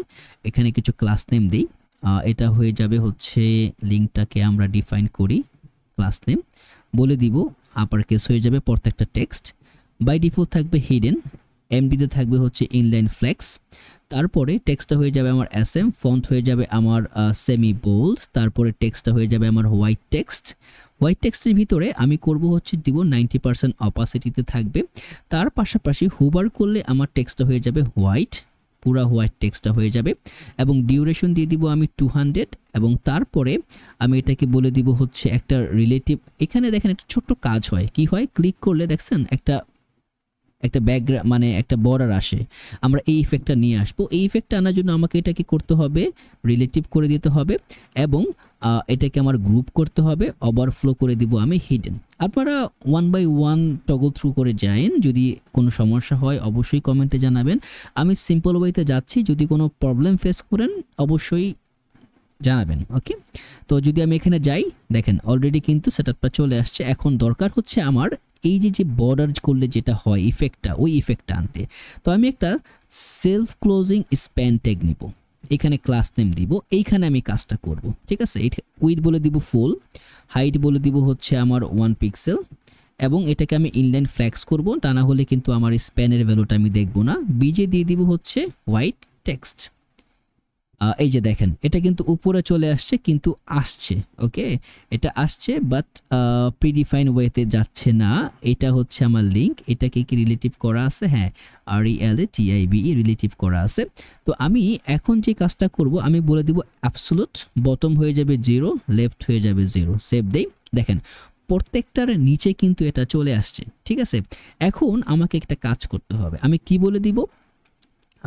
এখানে কিছু ক্লাস নেম দিই। এটা হয়ে যাবে হচ্ছে লিঙ্কটাকে আমরা ডিফাইন করি, ক্লাস নেম বলে দিব, আপার কেস হয়ে যাবে প্রত্যেকটা টেক্সট। বাই ডিফল্ট থাকবে হিডেন, এমডিতে থাকবে হচ্ছে ইনলাইন ফ্লেক্স। তারপরে টেক্সটটা হয়ে যাবে আমার এসএম, ফন্ট হয়ে যাবে আমার সেমি বোল্ড। তারপরে টেক্সটটা হয়ে যাবে আমার হোয়াইট টেক্সটের ভিতরে আমি করব হচ্ছে দিব 90% অপাসিটিতে থাকবে। তার পাশাপাশি হুবার করলে আমার টেক্সটটা হয়ে যাবে হোয়াইট, পুরা হোয়াইট টেক্সটটা হয়ে যাবে। এবং ডিউরেশন দিয়ে দিব আমি 200, এবং তারপরে আমি এটাকে বলে দিব হচ্ছে একটা রিলেটিভ। এখানে দেখেন একটা ছোট্ট কাজ হয়, কি হয়, ক্লিক করলে দেখছেন একটা ব্যাকগ্রাউন্ড মানে একটা বর্ডার আসে। আমরা এই ইফেক্টটা নিয়ে আসবো। এই ইফেক্টটা আনার জন্য আমাকে এটাকে করতে হবে, রিলেটিভ করে দিতে হবে, এবং এটাকে আমার গ্রুপ করতে হবে, ওভারফ্লো করে দিব আমি হিডেন। আপনারা 1 বাই 1 টগল থ্রু করে যায়েন, যদি কোনো সমস্যা হয় অবশ্যই কমেন্টে জানাবেন। আমি সিম্পল ওয়েতে যাচ্ছি, যদি কোনো প্রবলেম ফেস করেন অবশ্যই জানাবেন। ওকে, তো যদি আমি এখানে যাই, দেখেন অলরেডি কিন্তু সেটআপটা চলে আসছে। এখন দরকার হচ্ছে আমার এই যে বর্ডার করলে যেটা হয় ইফেক্টটা, ওই ইফেক্টটা আনতে। তো আমি একটা সেলফ ক্লোজিং স্প্যান ট্যাগ নিব, এখানে ক্লাস নেম দিব, এইখানে আমি কাজটা করব, ঠিক আছে। উইথ বলে দিব ফুল, হাইট বলে দিব হচ্ছে আমার 1 পিক্সেল, এবং এটাকে আমি ইনলাইন ফ্ল্যাক্স করব, তা না হলে কিন্তু আমার স্প্যানের ভ্যালুটা আমি দেখব না। বিজে দিয়ে দিব হচ্ছে হোয়াইট টেক্সট। এই যে দেখেন এটা কিন্তু উপরে চলে আসছে, কিন্তু আসছে, ওকে, এটা আসছে, বাট প্রিডিফাইন ওয়েতে যাচ্ছে না। এটা হচ্ছে আমার লিঙ্ক, এটাকে কি রিলেটিভ করা আছে? হ্যাঁ, RELATIVE রিলেটিভ করা আছে। তো আমি এখন যে কাজটা করব, আমি বলে দিব অ্যাবসোলুট, বটম হয়ে যাবে 0, লেফট হয়ে যাবে 0। সেভ দেই। দেখেন প্রত্যেকটার নিচে কিন্তু এটা চলে আসছে, ঠিক আছে। এখন আমাকে একটা কাজ করতে হবে। আমি কি বলে দিব?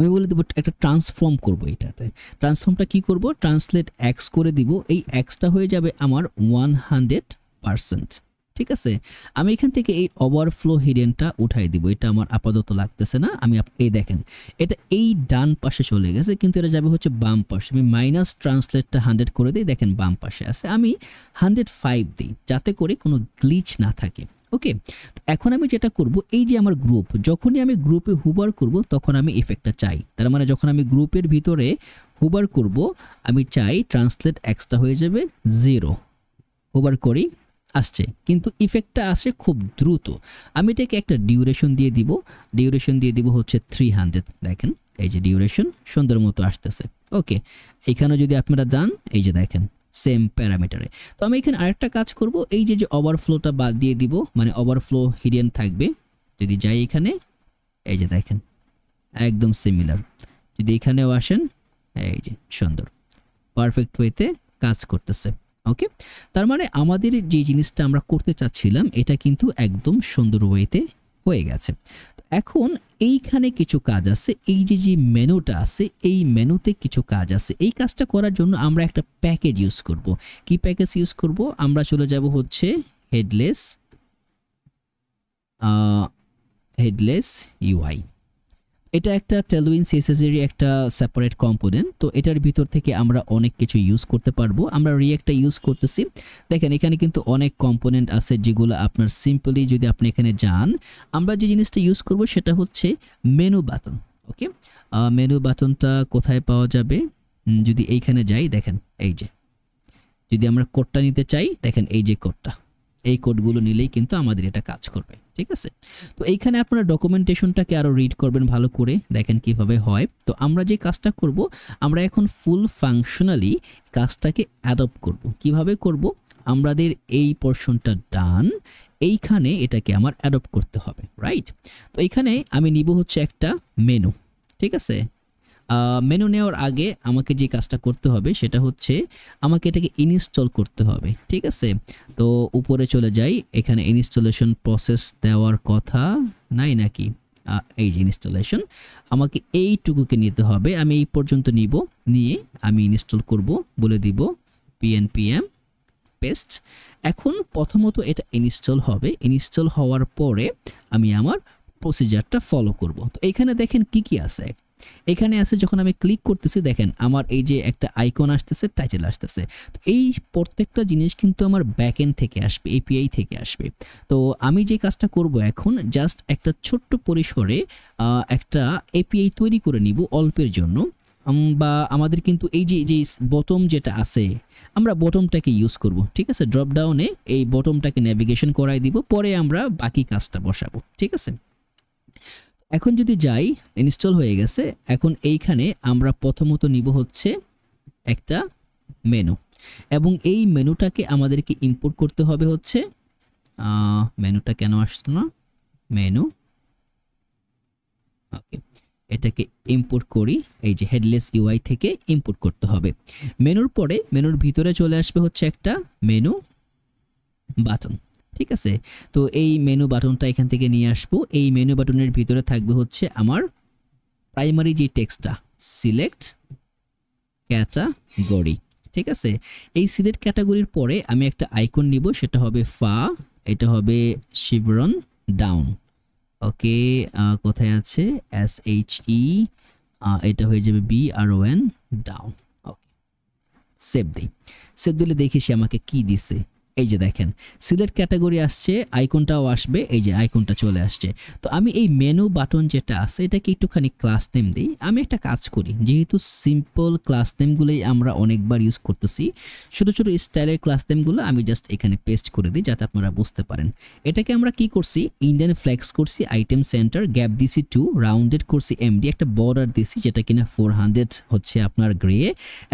আমি বলে দেব একটা ট্রান্সফর্ম করব। এটাতে ট্রান্সফর্মটা কি করব? ট্রান্সলেট এক্স করে দিব। এই এক্সটা হয়ে যাবে আমার 100%, ঠিক আছে। আমি এখান থেকে এই ওভারফ্লো হিডেনটা উঠাই দিব, এটা আমার আপাতত লাগতেছে না। আমি এই দেখেন এটা এই ডান পাশে চলে গেছে, কিন্তু এটা যাবে হচ্ছে বাম পাশে। আমি মাইনাস ট্রান্সলেটটা 100 করে দিই, দেখেন বাম পাশে আছে। আমি 105 দিই, যাতে করে কোনো গ্লিচ না থাকে। ওকে, এখন আমি যেটা করব, এই যে আমার গ্রুপ, যখনই আমি গ্রুপে হুবার করব তখন আমি ইফেক্টটা চাই। তার মানে যখন আমি গ্রুপের ভিতরে হুবার করব, আমি চাই ট্রান্সলেট এক্সটা হয়ে যাবে 0। হুবার করি, আসছে, কিন্তু ইফেক্টটা আসে খুব দ্রুত। আমি এটাকে একটা ডিউরেশন দিয়ে দিব, হচ্ছে 300। দেখেন এই যে ডিউরেশন সুন্দর মতো আসতেছে। ওকে, এখানে যদি আপনারা যান এই যে দেখেন সেম প্যারামিটারে। তো আমি এখানে আরেকটা কাজ করব, এই যে ওভারফ্লোটা বাদ দিয়ে দিব, মানে ওভারফ্লো হিডেন থাকবে। যদি যাই এখানে এই যে দেখেন একদম সিমিলার। যদি এখানেও আসেন এই যে সুন্দর পারফেক্ট ওয়েতে কাজ করতেছে। ওকে, তার মানে আমাদের যে জিনিসটা আমরা করতে চাচ্ছিলাম এটা কিন্তু একদম সুন্দর ওয়েতে হয়ে গেছে। এখন এইখানে কিছু কাজ আছে, এই যে মেনুটা আছে এই মেনুতে কিছু কাজ আছে। এই কাজটা করার জন্য আমরা একটা প্যাকেজ ইউজ করব। কি প্যাকেজ ইউজ করব? আমরা চলে যাব হচ্ছে হেডলেস ইউআই। এটা একটা টেলউইন সিএসএস এর একটা সেপারেট কম্পোনেন্ট। তো এটার ভিতর থেকে আমরা অনেক কিছু ইউজ করতে পারবো। আমরা রিঅ্যাক্টটা ইউজ করতেছি। দেখেন এখানে কিন্তু অনেক কম্পোনেন্ট আছে যেগুলো আপনার সিম্পলি যদি আপনি এখানে যান, আমরা যে জিনিসটা ইউজ করব সেটা হচ্ছে মেনু বাটন। ওকে, মেনু বাটনটা কোথায় পাওয়া যাবে? যদি এইখানে যাই দেখেন এই যে, যদি আমরা কোডটা নিতে চাই দেখেন এই যে কোডটা, এই কোডগুলো নিলেই কিন্তু আমাদের এটা কাজ করবে। ঠিক আছে, তো এইখানে আপনারা ডকুমেন্টেশনটাকে আরো রিড করবেন ভালো করে, দেখেন কিভাবে হয়। তো আমরা যে কাজটা করব, আমরা এখন ফুল ফাংশনালি কাজটাকে অ্যাডপ্ট করব। কিভাবে করব? আমাদের এই পোরশনটা ডান, এইখানে এটাকে আমার অ্যাডপ্ট করতে হবে, রাইট? তো এইখানে আমি নিব হচ্ছে একটা মেনু। ঠিক আছে, মেনু নেওয়ার আগে আমাকে যে কাজটা করতে হবে সেটা হচ্ছে আমাকে এটাকে ইনস্টল করতে হবে। ঠিক আছে, তো উপরে চলে যাই, এখানে ইনস্টলেশন প্রসেস দেওয়ার কথা নাই নাকি? এই যে ইনস্টলেশন, আমাকে এইটুকুকে নিতে হবে। আমি এই পর্যন্ত নিয়ে আমি ইনস্টল করব, বলে দিব npm পেস্ট। এখন প্রথমত এটা ইনস্টল হবে, ইনস্টল হওয়ার পরে আমি আমার প্রসিজারটা ফলো করব। তো এখানে দেখেন কি কি আছে। এখানে আছে, যখন আমি ক্লিক করতেছি দেখেন আমার এই যে একটা আইকন আসতেছে, টাইটেল আসতেছে। তো এই প্রত্যেকটা জিনিস কিন্তু আমার ব্যাকএন্ড থেকে আসবে, এপিআই থেকে আসবে। তো আমি যে কাজটা করব এখন, জাস্ট একটা ছোট্ট পরিসরে একটা এপিআই তৈরি করে নিব অল্পের জন্য। বা আমাদের কিন্তু এই যে বটম যেটা আছে, আমরা বটমটাকে ইউজ করব। ঠিক আছে, ড্রপ ডাউনে এই বটমটাকে নেভিগেশন করাই দিব, পরে আমরা বাকি কাজটা বসাবো। ঠিক আছে, এখন যদি যাই, ইনস্টল হয়ে গেছে। এখন এইখানে আমরা প্রথমত নিব হচ্ছে একটা মেনু, এবং এই মেনুটাকে আমাদেরকে ইম্পোর্ট করতে হবে হচ্ছে, মেনুটা কেন আসতো না, মেনু। ওকে, এটাকে ইম্পোর্ট করি, এই যে হেডলেস ইউআই থেকে ইম্পোর্ট করতে হবে। মেনুর পরে মেনুর ভিতরে চলে আসবে হচ্ছে একটা মেনু বাটন। ঠিক আছে, তো এই মেনু বাটনটা এখান থেকে নিয়ে আসবো। এই মেনু বাটনের ভিতরে থাকবে হচ্ছে আমার প্রাইমারি যে টেক্সটটা, সিলেক্ট ক্যাটাগরি। ঠিক আছে, এই সিলেক্ট ক্যাটাগরির পরে আমি একটা আইকন নিব, সেটা হবে এটা হবে শিবরন ডাউন। ওকে, কোথায় আছে SHE, এটা হয়ে যাবে BRON ডাউন। ওকে, সেভ দিই। সেভ দিলে দেখি সে আমাকে কি দিছে। এই যে দেখেন সিলেক্ট ক্যাটাগরি আসছে, আইকনটাও আসবে, এই যে আইকনটা চলে আসছে। তো আমি এই মেনু বাটন যেটা আছে এটাকে একটুখানি ক্লাস নেম দিই। আমি একটা কাজ করি, যেহেতু সিম্পল ক্লাস নেমগুলোই আমরা অনেকবার ইউজ করতেছি, ছোটো ছোটো স্টাইলের ক্লাস নেমগুলো আমি জাস্ট এখানে পেস্ট করে দিই যাতে আপনারা বুঝতে পারেন। এটাকে আমরা কি করছি, ইন্ডিয়ান ফ্লেক্স করছি, আইটেম সেন্টার গ্যাপ দিছি 2, রাউন্ডেড করছি MD, একটা বর্ডার দিছি যেটা কিনা 400 হচ্ছে আপনার গ্রে,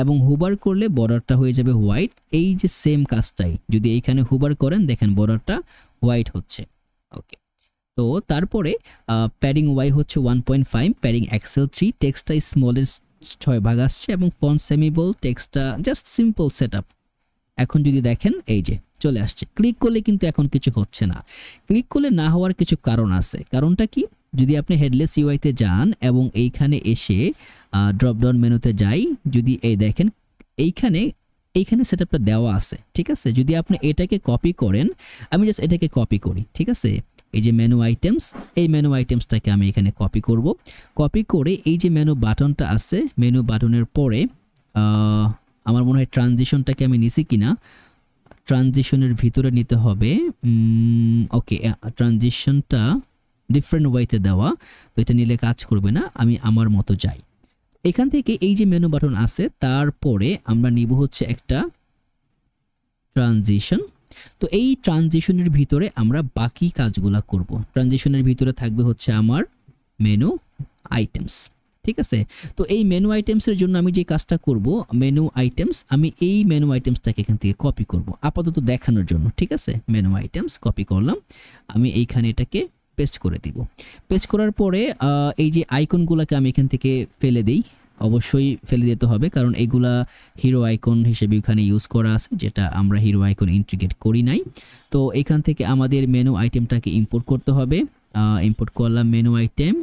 এবং হুবার করলে বর্ডারটা হয়ে যাবে হোয়াইট। এই যে সেম কাজটাই যদি এইখানে হুবার করেন দেখেন বর্ডারটা হোয়াইট হচ্ছে। ওকে, তো তারপরে প্যাডিং ওয়াই হচ্ছে 1.5, প্যাডিং এক্সেল 3, টেক্সটটা স্মলের 6 ভাগ আসছে, এবং ফন্ট সেমি বোল্ড, টেক্সটটা জাস্ট সিম্পল সেটআপ। এখন যদি দেখেন এই যে চলে আসছে, ক্লিক করলে কিন্তু এখন কিছু হচ্ছে না। ক্লিক করলে না হওয়ার কিছু কারণ আছে। কারণটা কি, যদি আপনি হেডলেস ইউআইতে যান এবং এইখানে এসে ড্রপ ডাউন মেনুতে যাই, যদি এই দেখেন এইখানে সেটআপটা দেওয়া আছে। ঠিক আছে, যদি আপনি এটাকে কপি করেন, আমি জাস্ট এটাকে কপি করি। ঠিক আছে, এই যে মেনু আইটেমস, এই মেনু আইটেমসটাকে আমি এখানে কপি করব। কপি করে এই যে মেনু বাটনটা আছে, মেনু বাটনের পরে আমার মনে হয় ট্রানজিশনটাকে আমি নিছি কিনা, ট্রানজিশনের ভিতরে নিতে হবে। ওকে, ট্রানজিশনটা ডিফারেন্ট ওয়েতে দেওয়া, তো এটা নিলে কাজ করবে না, আমি আমার মতো যাই। এখান থেকে এই যে মেনু বাটন আছে তারপরে আমরা নিব হচ্ছে একটা ট্রানজিশন। তো এই ট্রানজিশনের ভিতরে আমরা বাকি কাজগুলো করব। ট্রানজিশনের ভিতরে থাকবে হচ্ছে আমার মেনু আইটেমস, ঠিক আছে। তো এই মেনু আইটেমসের জন্য আমি যে কাজটা করব, মেনু আইটেমস, আমি এই মেনু আইটেমসটাকে এখান থেকে কপি করব আপাতত দেখানোর জন্য, ঠিক আছে। মেনু আইটেমস কপি করলাম, আমি এইখানে এটাকে পেস্ট করে দিব। পেস্ট করার পরে এই যে আইকনগুলোকে আমি এখান থেকে ফেলে দিই, অবশ্যই ফেলে দিতে হবে কারণ এগুলা হিরো আইকন হিসেবে এখানে ইউজ করা আছে, যেটা আমরা হিরো আইকন ইন্টিগ্রেট করি নাই। তো এখান থেকে আমাদের মেনু আইটেমটাকে ইম্পোর্ট করতে হবে। ইম্পোর্ট করলাম মেনু আইটেম।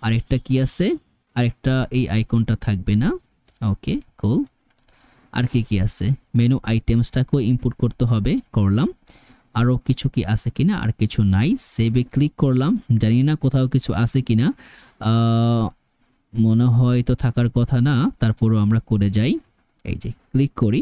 আরেকটা কি আছে, আরেকটা এই আইকনটা থাকবে না, ওকে কুল। আর কি আছে, মেনু আইটেমসটাকেও ইম্পোর্ট করতে হবে, করলাম। আরও কিছু কি আছে কিনা, আর কিছু নাই, সেভে ক্লিক করলাম। জানি না কোথাও কিছু আছে কিনা, মনে হয় তো থাকার কথা না, তারপরও আমরা করে যাই, এই যে ক্লিক করি।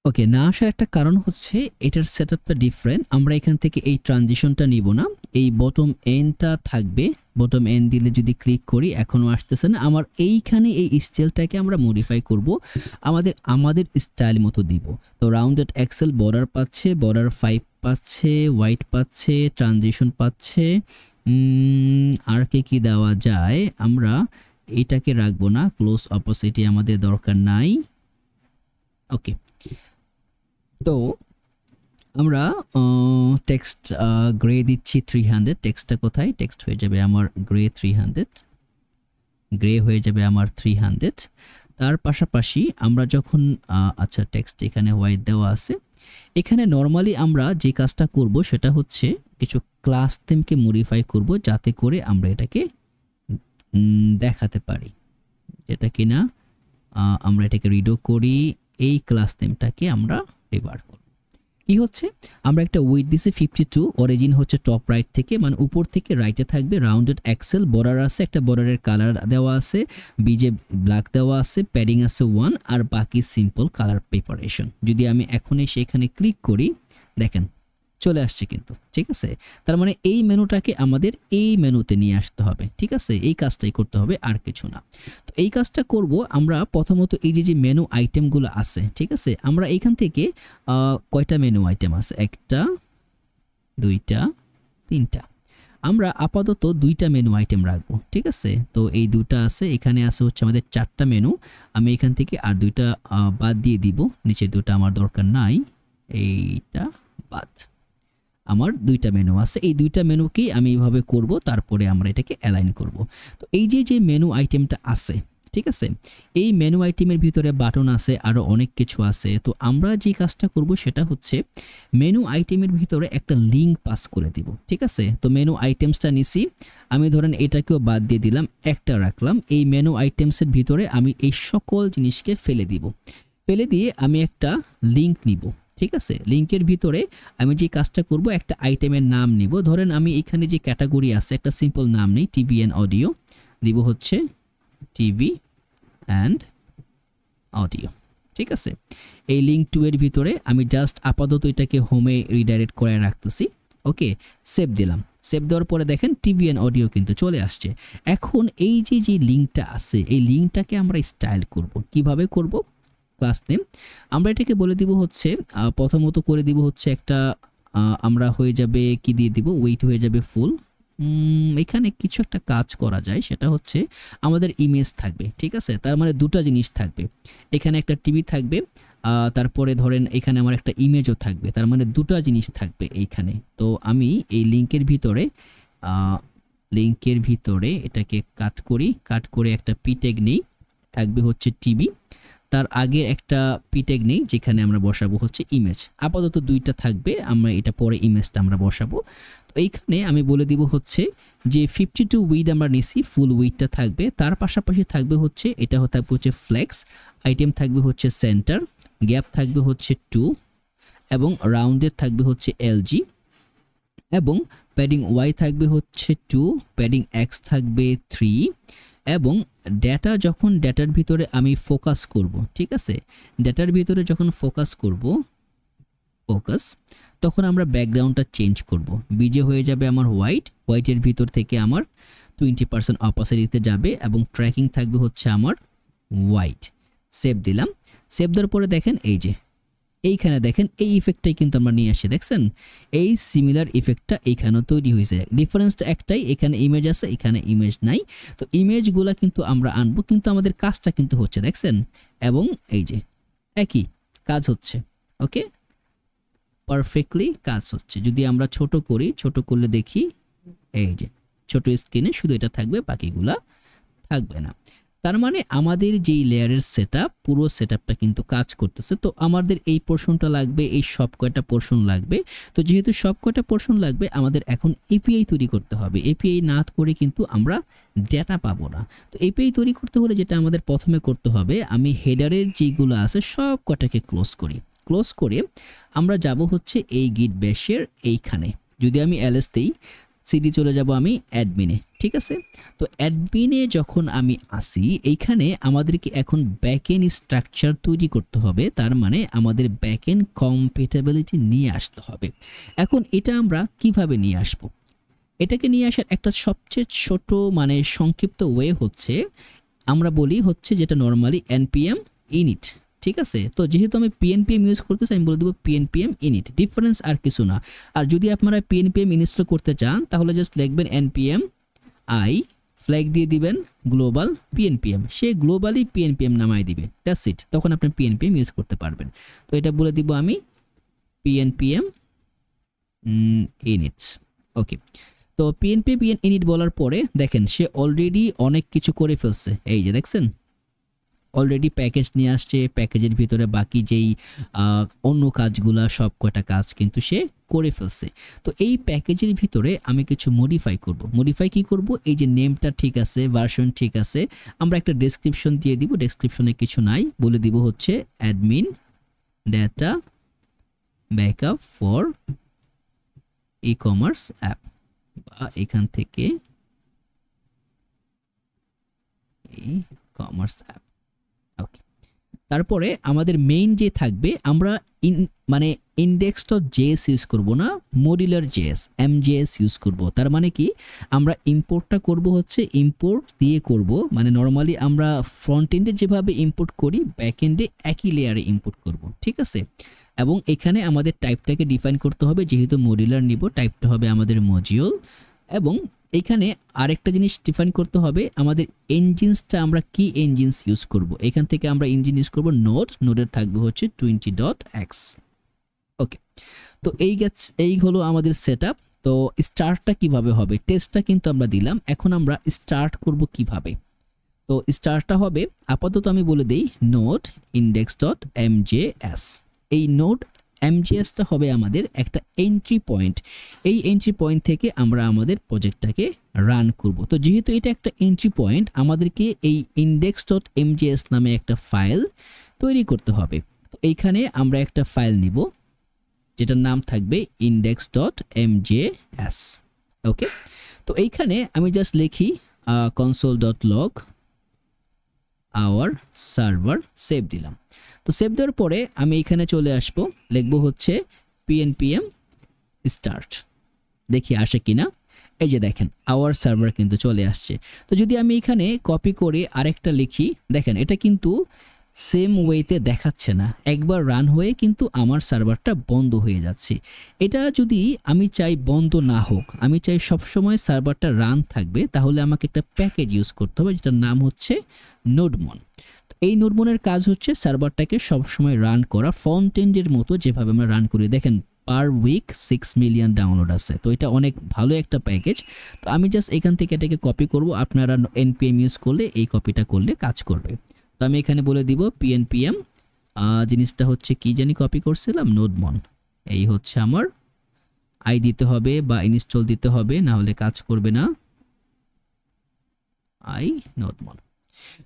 ওকে, না আসার একটা কারণ হচ্ছে এটার সেটআপটা ডিফারেন্ট। আমরা এখান থেকে এই ট্রানজিশনটা নিব না, এই বটম এন্ডটা থাকবে। বটম এন্ড দিলে যদি ক্লিক করি এখনো আসতেছে না। আমার এইখানে এই স্টাইলটাকে আমরা মডিফাই করব, আমাদের স্টাইল মতো দিব। তো রাউন্ডেড এক্সেল বর্ডার পাচ্ছে, বর্ডার 5 পাচ্ছে, হোয়াইট পাচ্ছে, ট্রানজিশন পাচ্ছে। আর কি দেওয়া যায়, আমরা এটাকে রাখবো না, ক্লোজ অপোসিটি আমাদের দরকার নাই। ওকে, তো আমরা টেক্সট গ্রে দিচ্ছি 300। টেক্সটটা কোথায়, টেক্সট হয়ে যাবে আমার গ্রে 300, গ্রে হয়ে যাবে আমার 300। তার পাশাপাশি আমরা যখন আচ্ছা টেক্সট এখানে হোয়াইট দেওয়া আছে, এখানে নরমালি আমরা যে কাজটা করব সেটা হচ্ছে কিছু ক্লাস থেমকে মডিফাই করব যাতে করে আমরা এটাকে দেখাতে পারি, যেটা কিনা আমরা এটাকে রিডো করি। এই ক্লাস নেমটাকে আমরা রিভার্ট করব। কি হচ্ছে, আমরা একটা উইডথ দিছি 52, অরিজিন হচ্ছে টপ রাইট থেকে, মানে উপর থেকে রাইটে থাকবে। রাউন্ডেড এক্সেল বর্ডার আছে, একটা বর্ডারের কালার দেওয়া আছে, বিজে ব্ল্যাক দেওয়া আছে, প্যাডিং আছে 1, আর বাকি সিম্পল কালার প্রিপারেশন। যদি আমি এখন এসে এখানে ক্লিক করি, দেখেন চলে আসছে কিন্তু, ঠিক আছে। তার মানে এই মেনুটাকে আমাদের এই মেনুতে নিয়ে আসতে হবে, ঠিক আছে। এই কাজটাই করতে হবে, আর কিছু না। তো এই কাজটা করব আমরা প্রথমত এই যে মেনু আইটেমগুলো আছে, ঠিক আছে। আমরা এইখান থেকে কয়টা মেনু আইটেম আছে, 1টা 2টা 3টা, আমরা আপাতত 2টা মেনু আইটেম রাখবো, ঠিক আছে। তো এই 2টা আছে, এখানে আছে হচ্ছে আমাদের 4টা মেনু। আমি এখান থেকে আর 2টা বাদ দিয়ে দিব, নিচের 2টা আমার দরকার নাই, এইটা বাদ। আমার 2টা মেনু আছে, এই 2টা মেনুকেই আমি এইভাবে করব, তারপরে আমরা এটাকে অ্যালাইন করব। তো এই যে মেনু আইটেমটা আছে, ঠিক আছে, এই মেনু আইটেমের ভিতরে বাটন আছে, আরও অনেক কিছু আছে। তো আমরা যে কাজটা করব সেটা হচ্ছে মেনু আইটেমের ভিতরে একটা লিঙ্ক পাস করে দিব, ঠিক আছে। তো মেনু আইটেমসটা নিছি, আমি ধরেন এটাকেও বাদ দিয়ে দিলাম, একটা রাখলাম। এই মেনু আইটেমসের ভিতরে আমি এই সকল জিনিসকে ফেলে দিব, ফেলে দিয়ে আমি একটা লিঙ্ক নিব, ঠিক আছে। লিঙ্কের ভিতরে আমি যে কাজটা করব, একটা আইটেমের নাম নিব। ধরেন আমি এখানে যে ক্যাটাগরি আছে একটা সিম্পল নাম নেই, টিভি অ্যান্ড অডিও দিব, হচ্ছে টিভি অ্যান্ড অডিও, ঠিক আছে। এই লিঙ্ক 2 এর ভিতরে আমি জাস্ট আপাতত এটাকে হোমে রিডাইরেক্ট করে রাখতেছি। ওকে, সেভ দিলাম। সেভ দেওয়ার পরে দেখেন টিভি অ্যান্ড অডিও কিন্তু চলে আসছে। এখন এই যে লিঙ্কটা আছে, এই লিঙ্কটাকে আমরা স্টাইল করব। কিভাবে করব, ক্লাস নেম আমরা এটাকে বলে দিব হচ্ছে প্রথমত করে দিব হচ্ছে একটা আমরা হয়ে যাবে কি দিয়ে দিব, ওয়েট হয়ে যাবে ফুল। এখানে কিছু একটা কাজ করা যায়, সেটা হচ্ছে আমাদের ইমেজ থাকবে, ঠিক আছে। তার মানে 2টা জিনিস থাকবে, এখানে একটা টিভি থাকবে, তারপরে ধরেন এখানে আমার একটা ইমেজও থাকবে, তার মানে 2টা জিনিস থাকবে এইখানে। তো আমি এই লিঙ্কের ভিতরে এটাকে কাট করি, কাট করে একটা পি ট্যাগ নেই, থাকবে হচ্ছে টিভি, তার আগে একটা পি ট্যাগ নেই যেখানে আমরা বসাবো হচ্ছে ইমেজ। আপাতত 2টা থাকবে, আমরা এটা পরে ইমেজটা আমরা বসাবো। তো এইখানে আমি বলে দিব হচ্ছে যে 52 উইড আমরা নিছি, ফুল উইডটা থাকবে। তার পাশাপাশি থাকবে হচ্ছে এটা থাকবে হচ্ছে ফ্লেক্স, আইটেম থাকবে হচ্ছে সেন্টার, গ্যাপ থাকবে হচ্ছে 2, এবং রাউন্ডেড থাকবে হচ্ছে এলজি, এবং প্যাডিং ওয়াই থাকবে হচ্ছে 2, প্যাডিং এক্স থাকবে 3, এবং ডেটা যখন ডেটার ভিতরে আমি ফোকাস করব, ঠিক আছে, ডেটার ভিতরে যখন ফোকাস করব, তখন আমরা ব্যাকগ্রাউন্ডটা চেঞ্জ করব। বিজে হয়ে যাবে আমার হোয়াইট, হোয়াইটের ভিতর থেকে আমার 20% অপাসিটিতে যাবে, এবং ট্র্যাকিং থাকবে হচ্ছে আমার হোয়াইট। সেভ দিলাম। সেভ দেওয়ার পরে দেখেন এই যে এইখানে দেখেন এই ইফেক্টটাই কিন্তু আমরা নিয়ে আসি, দেখছেন এই সিমিলার ইফেক্টটা এইখানেও তৈরি হয়েছে। ডিফারেন্সটা একটাই, এখানে ইমেজ আছে এখানে ইমেজ নাই। তো ইমেজগুলা কিন্তু আমরা আনবো, কিন্তু আমাদের কাজটা কিন্তু হচ্ছে, দেখছেন, এবং এই যে একই কাজ হচ্ছে। ওকে, পারফেক্টলি কাজ হচ্ছে। যদি আমরা ছোট করি, ছোট করলে দেখি এই যে ছোট স্ক্রিনে শুধু এটা থাকবে, বাকিগুলা থাকবে না। তার মানে আমাদের যেই লেয়ারের সেটআপ, পুরো সেটআপটা কিন্তু কাজ করতেছে। তো আমাদের এই পোরশনটা লাগবে, এই সব কয়টা পোরশন লাগবে। তো যেহেতু সব কয়টা পোরশন লাগবে, আমাদের এখন এপিআই তৈরি করতে হবে। এপিআই না করে কিন্তু আমরা ডেটা পাবো না। তো এপিআই তৈরি করতে হলে যেটা আমাদের প্রথমে করতে হবে, আমি হেডারের যেগুলো আছে সব কটাকে ক্লোজ করি। ক্লোজ করে আমরা যাব হচ্ছে এই গিট ব্যাশের এইখানে। যদি আমি এলএস দেই, সিডি চলে যাব আমি অ্যাডমিনে, ঠিক আছে। তো অ্যাডমিনে যখন আমি আসি, এইখানে আমাদেরকে এখন ব্যাকএন্ড স্ট্রাকচার তৈরি করতে হবে। তার মানে আমাদের ব্যাকএন্ড কম্প্যাটিবিলিটি নিয়ে আসতে হবে। এখন এটা আমরা কিভাবে নিয়ে আসব? এটাকে নিয়ে আসার একটা সবচেয়ে ছোট মানে সংক্ষিপ্ত ওয়ে হচ্ছে, আমরা বলি হচ্ছে যেটা নর্মালি npm init, ঠিক আছে। তো যেহেতু আমি পিএনপিএম ইউজ করতেছি, আমি বলে দেবো পিএনপিএম ইনিট, ডিফারেন্স আর কিছু না। আর যদি আপনারা পিএনপিএম ইনস্টল করতে চান, তাহলে জাস্ট লিখবেন npm i ফ্ল্যাগ দিয়ে দিবেন গ্লোবাল পিএনপিএম, সে গ্লোবালি পিএনপিএম নামাই দিবে, দ্যাটস ইট। তখন আপনি পিএনপিএম ইউজ করতে পারবেন। তো এটা বলে দিব আমি পিএনপিএম ইনিটস। ওকে, তো পিএনপিএম ইনিট বলার পরে দেখেন সে অলরেডি অনেক কিছু করে ফেলছে। এই যে দেখছেন অলরেডি প্যাকেজ নিয়ে আসছে, প্যাকেজের ভিতরে বাকি যেই অন্য কাজগুলা সব কয়টা কাজ কিন্তু সে করে ফেলছে। তো এই প্যাকেজের ভিতরে আমি কিছু মডিফাই করব। মডিফাই কি করব? এই যে নেমটা ঠিক আছে, ভার্সন ঠিক আছে, আমরা একটা ডেসক্রিপশন দিয়ে দিব। ডেসক্রিপশনে কিছু নাই, বলে দিব হচ্ছে admin data backup for e commerce app, বা এখান থেকে ই কমার্স অ্যাপ। ওকে, তারপরে আমাদের মেইন যে থাকবে, আমরা মানে index.js ইউজ করব না, মডিউলার জেএস mjs ইউজ করব। তার মানে কি, আমরা ইম্পোর্টটা করব হচ্ছে ইম্পোর্ট দিয়ে করব, মানে নরমালি আমরা ফ্রন্ট এন্ডে যেভাবে ইম্পোর্ট করি ব্যাক এন্ডে একই লেয়ারে ইম্পোর্ট করব, ঠিক আছে। এবং এখানে আমাদের টাইপটাকে ডিফাইন করতে হবে, যেহেতু মডিউলার নিব টাইপটা হবে আমাদের মডিউল। এবং এখানে আরেকটা জিনিস ডিফাইন করতে হবে, আমাদের ইঞ্জিনসটা আমরা কি ইঞ্জিনস ইউজ করব। এখান থেকে আমরা ইঞ্জিন ইউজ করব নোড, নোডের থাকবে হচ্ছে 20.x। ওকে, তো এই হলো আমাদের সেটআপ। তো স্টার্টটা কিভাবে হবে, টেস্টটা কিন্তু আমরা দিলাম, এখন আমরা স্টার্ট করব কিভাবে। তো স্টার্টটা হবে, আপাতত আমি বলে দেই নোড index.mjs। এই নোড mjsটা হবে আমাদের একটা এন্ট্রি পয়েন্ট। এই এন্ট্রি পয়েন্ট থেকে আমরা আমাদের প্রজেক্টটাকে রান করব। তো যেহেতু এটা একটা এন্ট্রি পয়েন্ট, আমাদেরকে এই index.mjs নামে একটা ফাইল তৈরি করতে হবে। তো এইখানে আমরা একটা ফাইল নিব, যেটার নাম থাকবে index.mjs। ওকে, তো এইখানে আমি জাস্ট লিখি console.log our server, সেভ দিলাম। তো সেভ দেওয়ার পরে আমি এখানে চলে আসব, লিখব হচ্ছে pnpm start, দেখি আসে কিনা। এই যে দেখেন our server কিন্তু চলে আসছে। তো যদি আমি এখানে কপি করে আরেকটা লিখি, দেখেন এটা কিন্তু সেম ওয়েতে দেখাচ্ছে না, একবার রান হয়ে কিন্তু আমার সার্ভারটা বন্ধ হয়ে যাচ্ছে। এটা যদি আমি চাই বন্ধ না হোক, আমি চাই সবসময় সার্ভারটা রান থাকবে, তাহলে আমাকে একটা প্যাকেজ ইউজ করতে হবে, যেটার নাম হচ্ছে নোডমন। এই নোডমনের কাজ হচ্ছে সার্ভারটাকে সবসময় রান করা, ফ্রন্ট এন্ডের মতো যেভাবে আমরা রান করি। দেখেন পার উইক 6 মিলিয়ন ডাউনলোড আছে, তো এটা অনেক ভালো একটা প্যাকেজ। তো আমি জাস্ট এখান থেকে এটাকে কপি করব, আপনারা npm ইউজ করলে এই কপিটা করলে কাজ করবে। তো আমি এখানে বলে দিব pnpm, জিনিসটা হচ্ছে কি জানি কপি করছিলাম, নোডমন। এই হচ্ছে আমার আই দিতে হবে বা ইনস্টল দিতে হবে, না হলে কাজ করবে না। আই নোডমন।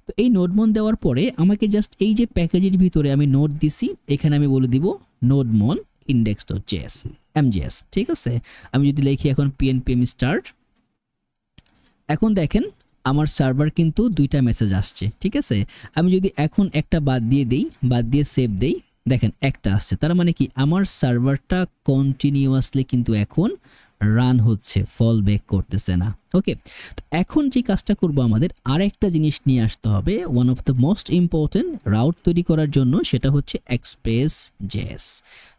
তো এই নোডমন দেওয়ার পরে আমাকে জাস্ট এই যে প্যাকেজের ভিতরে আমি নোড দিছি, এখানে আমি বলে দিব নোডমন index.js mjs, ঠিক আছে। আমি যদি লিখি এখন pnpm start, এখন দেখেন আমার সার্ভার কিন্তু দুইটা মেসেজ আসছে, ঠিক আছে। আমি যদি এখন একটা বাদ দিয়ে দেই, বাদ দিয়ে সেভ দেই, দেখেন একটা আসছে। তার মানে কি, আমার সার্ভারটা কন্টিনিউয়াসলি কিন্তু এখন রান হচ্ছে, ফল ব্যাক করতেছে না। ওকে, তো এখন যে কাজটা করব আমাদের আরেকটা জিনিস নিয়ে আসতে হবে, one of the most important route তৈরি করার জন্য, সেটা হচ্ছে এক্সপ্রেস জেএস।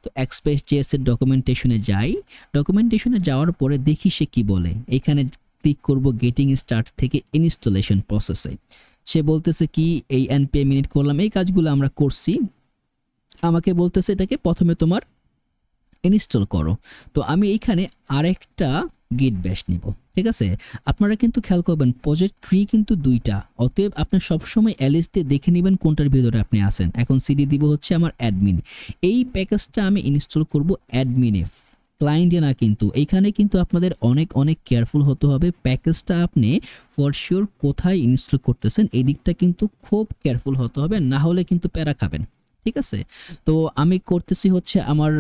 তো এক্সপ্রেস জেএস এর ডকুমেন্টেশনে যাই, ডকুমেন্টেশনে যাওয়ার পরে দেখি সে কি বলে। এখানে ক্লিক করব গেটিং স্টার্ট থেকে ইনস্টলেশন প্রসেসে। সে বলতেছে কি এই npm init করলাম, এই কাজগুলো আমরা করছি, আমাকে বলতেছে এটাকে প্রথমে তোমার ইনস্টল করো। তো আমি এইখানে আরেকটা গিট ব্যাশ নিব, ঠিক আছে। আপনারা কিন্তু খেয়াল করবেন প্রজেক্ট ট্রি কিন্তু দুইটা, অতএব আপনি সবসময় এলএস দিয়ে দেখে নেবেন কোনটার ভিতরে আপনি আছেন। এখন সিডি দিব হচ্ছে আমার অ্যাডমিন, এই প্যাকেজটা আমি ইনস্টল করব অ্যাডমিনে, ক্লায়েন্টে না। কিন্তু এইখানে কিন্তু আপনাদের অনেক অনেক কেয়ারফুল হতে হবে, প্যাকেজটা আপনি ফর শিওর কোথায় ইনস্টল করতেছেন এই দিকটা কিন্তু খুব কেয়ারফুল হতে হবে, না হলে কিন্তু প্যারা খাবেন, ঠিক আছে। তো আমি করতেছি হচ্ছে আমার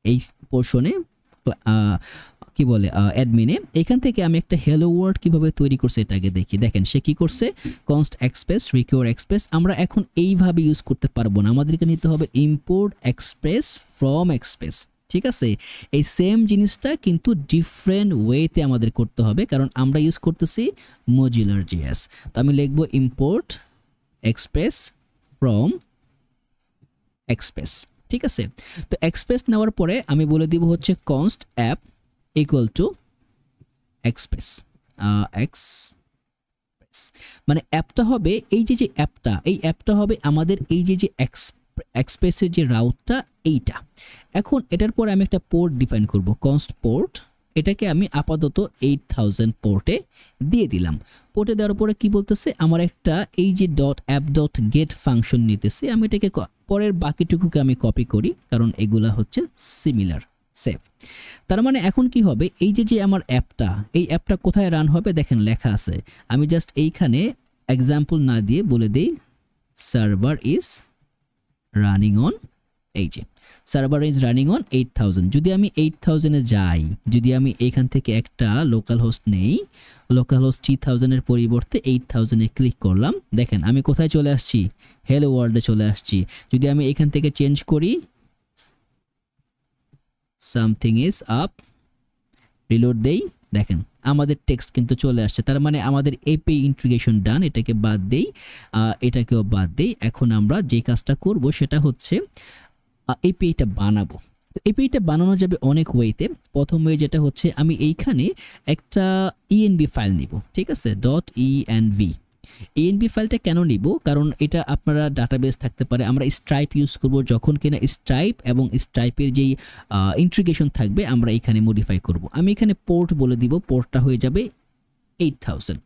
এই পোর্শনে কি বলে অ্যাডমিনে, এখান থেকে আমি একটা হ্যালো ওয়ার্ল্ড কিভাবে তৈরি করছে এটা আগে দেখি। দেখেন সে কি করছে, কনস্ট এক্সপ্রেস রিকিউর এক্সপ্রেস। আমরা এখন এইভাবে ইউজ করতে পারবো না, আমাদেরকে নিতে হবে ইম্পোর্ট এক্সপ্রেস ফ্রম এক্সপ্রেস, ঠিক আছে। এই সেম জিনিসটা কিন্তু ডিফারেন্ট ওয়েতে আমাদের করতে হবে, কারণ আমরা ইউজ করতেছি মজুলার জেএস। তো আমি লিখবো ইম্পোর্ট এক্সপ্রেস ফ্রম এক্সপ্রেস, ঠিক আছে। তো এক্সপ্রেস নেওয়ার পরে আমি বলে দিব হচ্ছে const app equal to express, express মানে অ্যাপটা হবে এই যে অ্যাপটা, এই অ্যাপটা হবে আমাদের এই যে এক্সপ্রেসের যে রাউটটা এইটা। এখন এটার পরে আমি একটা পোর্ট ডিফাইন করব, কনস্ট পোর্ট, এটাকে আমি আপাতত 8000 পোর্টে দিয়ে দিলাম। পোর্টে দেওয়ার পরে কি বলতেছে, আমার একটা এই যে dot app dot gate function নিতেছে, আমি এটাকে পরের বাকিটুকুকে আমি কপি করি, কারণ এগুলা হচ্ছে সিমিলার, সেভ। তার মানে এখন কি হবে, এই যে আমার অ্যাপটা, এই অ্যাপটা কোথায় রান হবে দেখেন লেখা আছে। আমি জাস্ট এইখানে এক্সাম্পল না দিয়ে বলে দিই সার্ভার ইজ রানিং অন, এই যে সার্ভার ইজ রানিং অন 8000। যদি আমি 8000-এ যাই, যদি আমি এখান থেকে একটা লোকাল হোস্ট নেই, লোকাল হোস্ট 3000-এর পরিবর্তে 8000-এ ক্লিক করলাম, দেখেন আমি কোথায় চলে আসছি, হ্যালো ওয়ার্ল্ডে চলে আসছি। যদি আমি এখান থেকে চেঞ্জ করি সামথিং ইজ আপ, রিলোড দেই, দেখেন আমাদের টেক্সট কিন্তু চলে আসছে। তার মানে আমাদের এপি ইন্টিগ্রেশন ডান, এটাকে বাদ দেই, এটাকেও বাদ দেই। এখন আমরা যে কাজটা করব সেটা হচ্ছে এপিআইটা বানাবো। তো এপিআইটা বানানো যাবে অনেক ওয়েতে। প্রথম ওয়ে যেটা হচ্ছে আমি এইখানে একটা ইএনবি ফাইল নিব, ঠিক আছে, .env। এএনবি ফাইলটা কেন নিব, কারণ এটা আপনারা ডাটাবেস থাকতে পারে, আমরা স্ট্রাইপ ইউজ করব, যখন কিনা স্ট্রাইপ এবং স্ট্রাইপের যেই ইন্টিগ্রেশন থাকবে আমরা এখানে মডিফাই করব। আমি এখানে পোর্ট বলে দিব, পোর্টটা হয়ে যাবে 8000।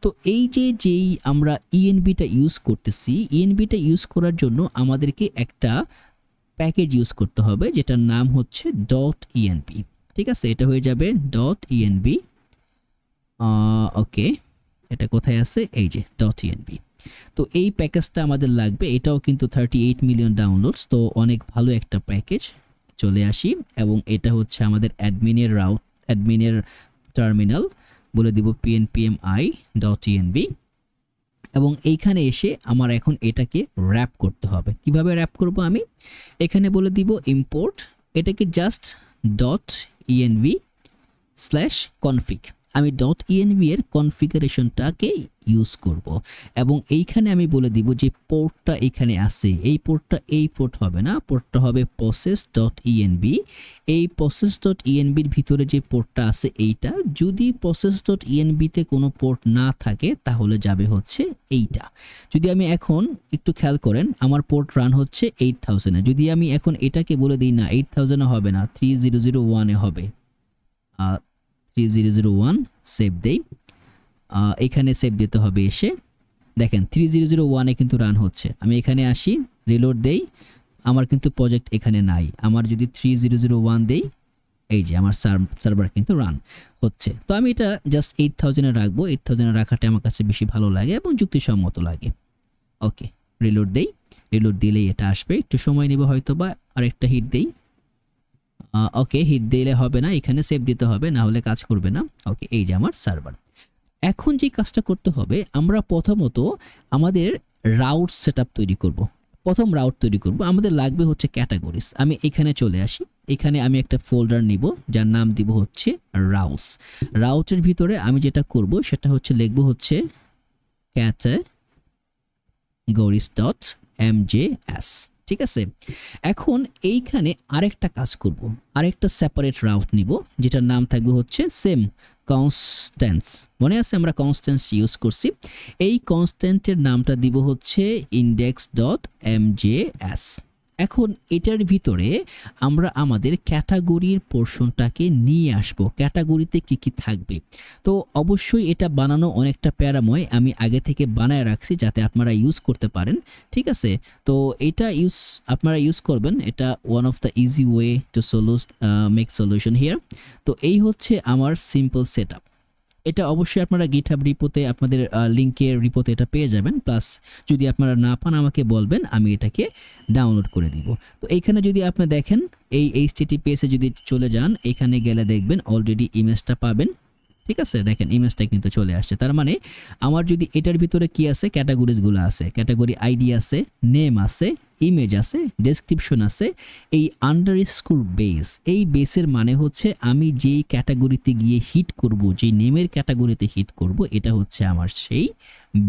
তো এই যেই আমরা ইএনবিটা ইউজ করতেছি, ইএনবিটা ইউজ করার জন্য আমাদেরকে একটা প্যাকেজ ইউজ করতে হবে যেটার নাম হচ্ছে .env, ঠিক আছে। এটা হয়ে যাবে .env, ওকে, এটা কোথায় আছে, এই যে .env। তো এই প্যাকেজটা আমাদের লাগবে, এটাও কিন্তু 38 মিলিয়ন ডাউনলোডস, তো অনেক ভালো একটা প্যাকেজ। চলে আসি এবং এটা হচ্ছে আমাদের অ্যাডমিনের রাউট, অ্যাডমিনের টার্মিনাল, বলে দিব pnpmi.env। এবং এইখানে এসে আমার এখন এটাকে র্যাপ করতে হবে। কিভাবে র্যাপ করব, আমি এখানে বলে দিব ইম্পোর্ট, এটাকে জাস্ট .env/config, আমি .env এর কনফিগারেশনটাকে ইউজ করব। এবং এইখানে আমি বলে দিব যে পোর্টটা এখানে আছে, এই পোর্টটা এই পোর্ট হবে না, পোর্টটা হবে process.env। এই process.env এর ভিতরে যে পোর্টটা আছে এইটা, যদি process.env তে কোনো পোর্ট না থাকে তাহলে যাবে হচ্ছে এইটা। যদি আমি এখন একটু খেয়াল করেন আমার পোর্ট রান হচ্ছে 8000-এ, যদি আমি এখন এটাকে বলে দিই না 8000-এ হবে না, 3001-এ হবে, 3001 সেভ দেই, এখানে সেভ দিতে হবে। এসে দেখেন 3001-এ কিন্তু রান হচ্ছে। আমি এখানে আসি, রিলোড দেই, আমার কিন্তু প্রজেক্ট এখানে নাই। আমার যদি 3001 দেই, এই যে আমার সার্ভার কিন্তু রান হচ্ছে। তো আমি এটা জাস্ট 8000-এ রাখবো, 8000-এ রাখাটা আমার কাছে বেশি ভালো লাগে এবং যুক্তিসম্মত লাগে। ওকে, রিলোড দেই, রিলোড দিলেই এটা আসবে, একটু সময় নেবে হয়তো, বা আরেকটা হিট দেই। ওকে, হিট দিলে হবে না, এখানে সেভ দিতে হবে, না হলে কাজ করবে না। ওকে, এই যে আমার সার্ভার। এখন যে কাজটা করতে হবে, আমরা প্রথমত আমাদের রাউট সেটআপ তৈরি করব। প্রথম রাউট তৈরি করব, আমাদের লাগবে হচ্ছে ক্যাটাগরিজ। আমি এখানে চলে আসি, এখানে আমি একটা ফোল্ডার নিব যার নাম দিব হচ্ছে রাউটস। রাউটের ভিতরে আমি যেটা করব সেটা হচ্ছে লিখব হচ্ছে categories.mjs। ঠিক আছে, এখন এইখানে আরেকটা কাজ করব, আরেকটা সেপারেট রাউট নিব যেটার নাম থাকবে হচ্ছে সেম কনস্ট্যান্স। মনে আছে আমরা কনস্ট্যান্স ইউজ করছি, এই কনস্ট্যান্টের নামটা দিব হচ্ছে index.mjs। এখন এটার ভিতরে আমরা আমাদের ক্যাটাগরির পোর্শনটাকে নিয়ে আসব, ক্যাটাগরিতে কি কি থাকবে। তো অবশ্যই এটা বানানো অনেকটা প্যারাময়, আমি আগে থেকে বানায় রাখছি যাতে আপনারা ইউজ করতে পারেন। ঠিক আছে, তো এটা আপনারা ইউজ করবেন, এটা one of the easy way to make solution here. তো এই হচ্ছে আমার সিম্পল সেটআপ। এটা অবশ্যই আপনারা গিটহাব রিপোতে আপনাদের লিংকের রিপোতে এটা পেয়ে যাবেন, প্লাস যদি আপনারা না পান আমাকে বলবেন, আমি এটাকে ডাউনলোড করে দিব। তো এইখানে যদি আপনি দেখেন এই HTTPS-এ যদি চলে যান, এখানে গেলে দেখবেন অলরেডি ইমেজটা পাবেন। ঠিক আছে, দেখেন ইমেজটা কিন্তু চলে আসছে। তার মানে আমার যদি এটার ভিতরে কি আছে, ক্যাটাগরিজগুলো আছে, ক্যাটাগরি আইডি আছে, নেম আছে, ইমেজ আছে, ডেসক্রিপশন আছে, এই আন্ডারস্কোর বেস, এই বেসের মানে হচ্ছে আমি যেই ক্যাটাগরিতে গিয়ে হিট করব, যেই নেমের ক্যাটাগরিতে হিট করব, এটা হচ্ছে আমার সেই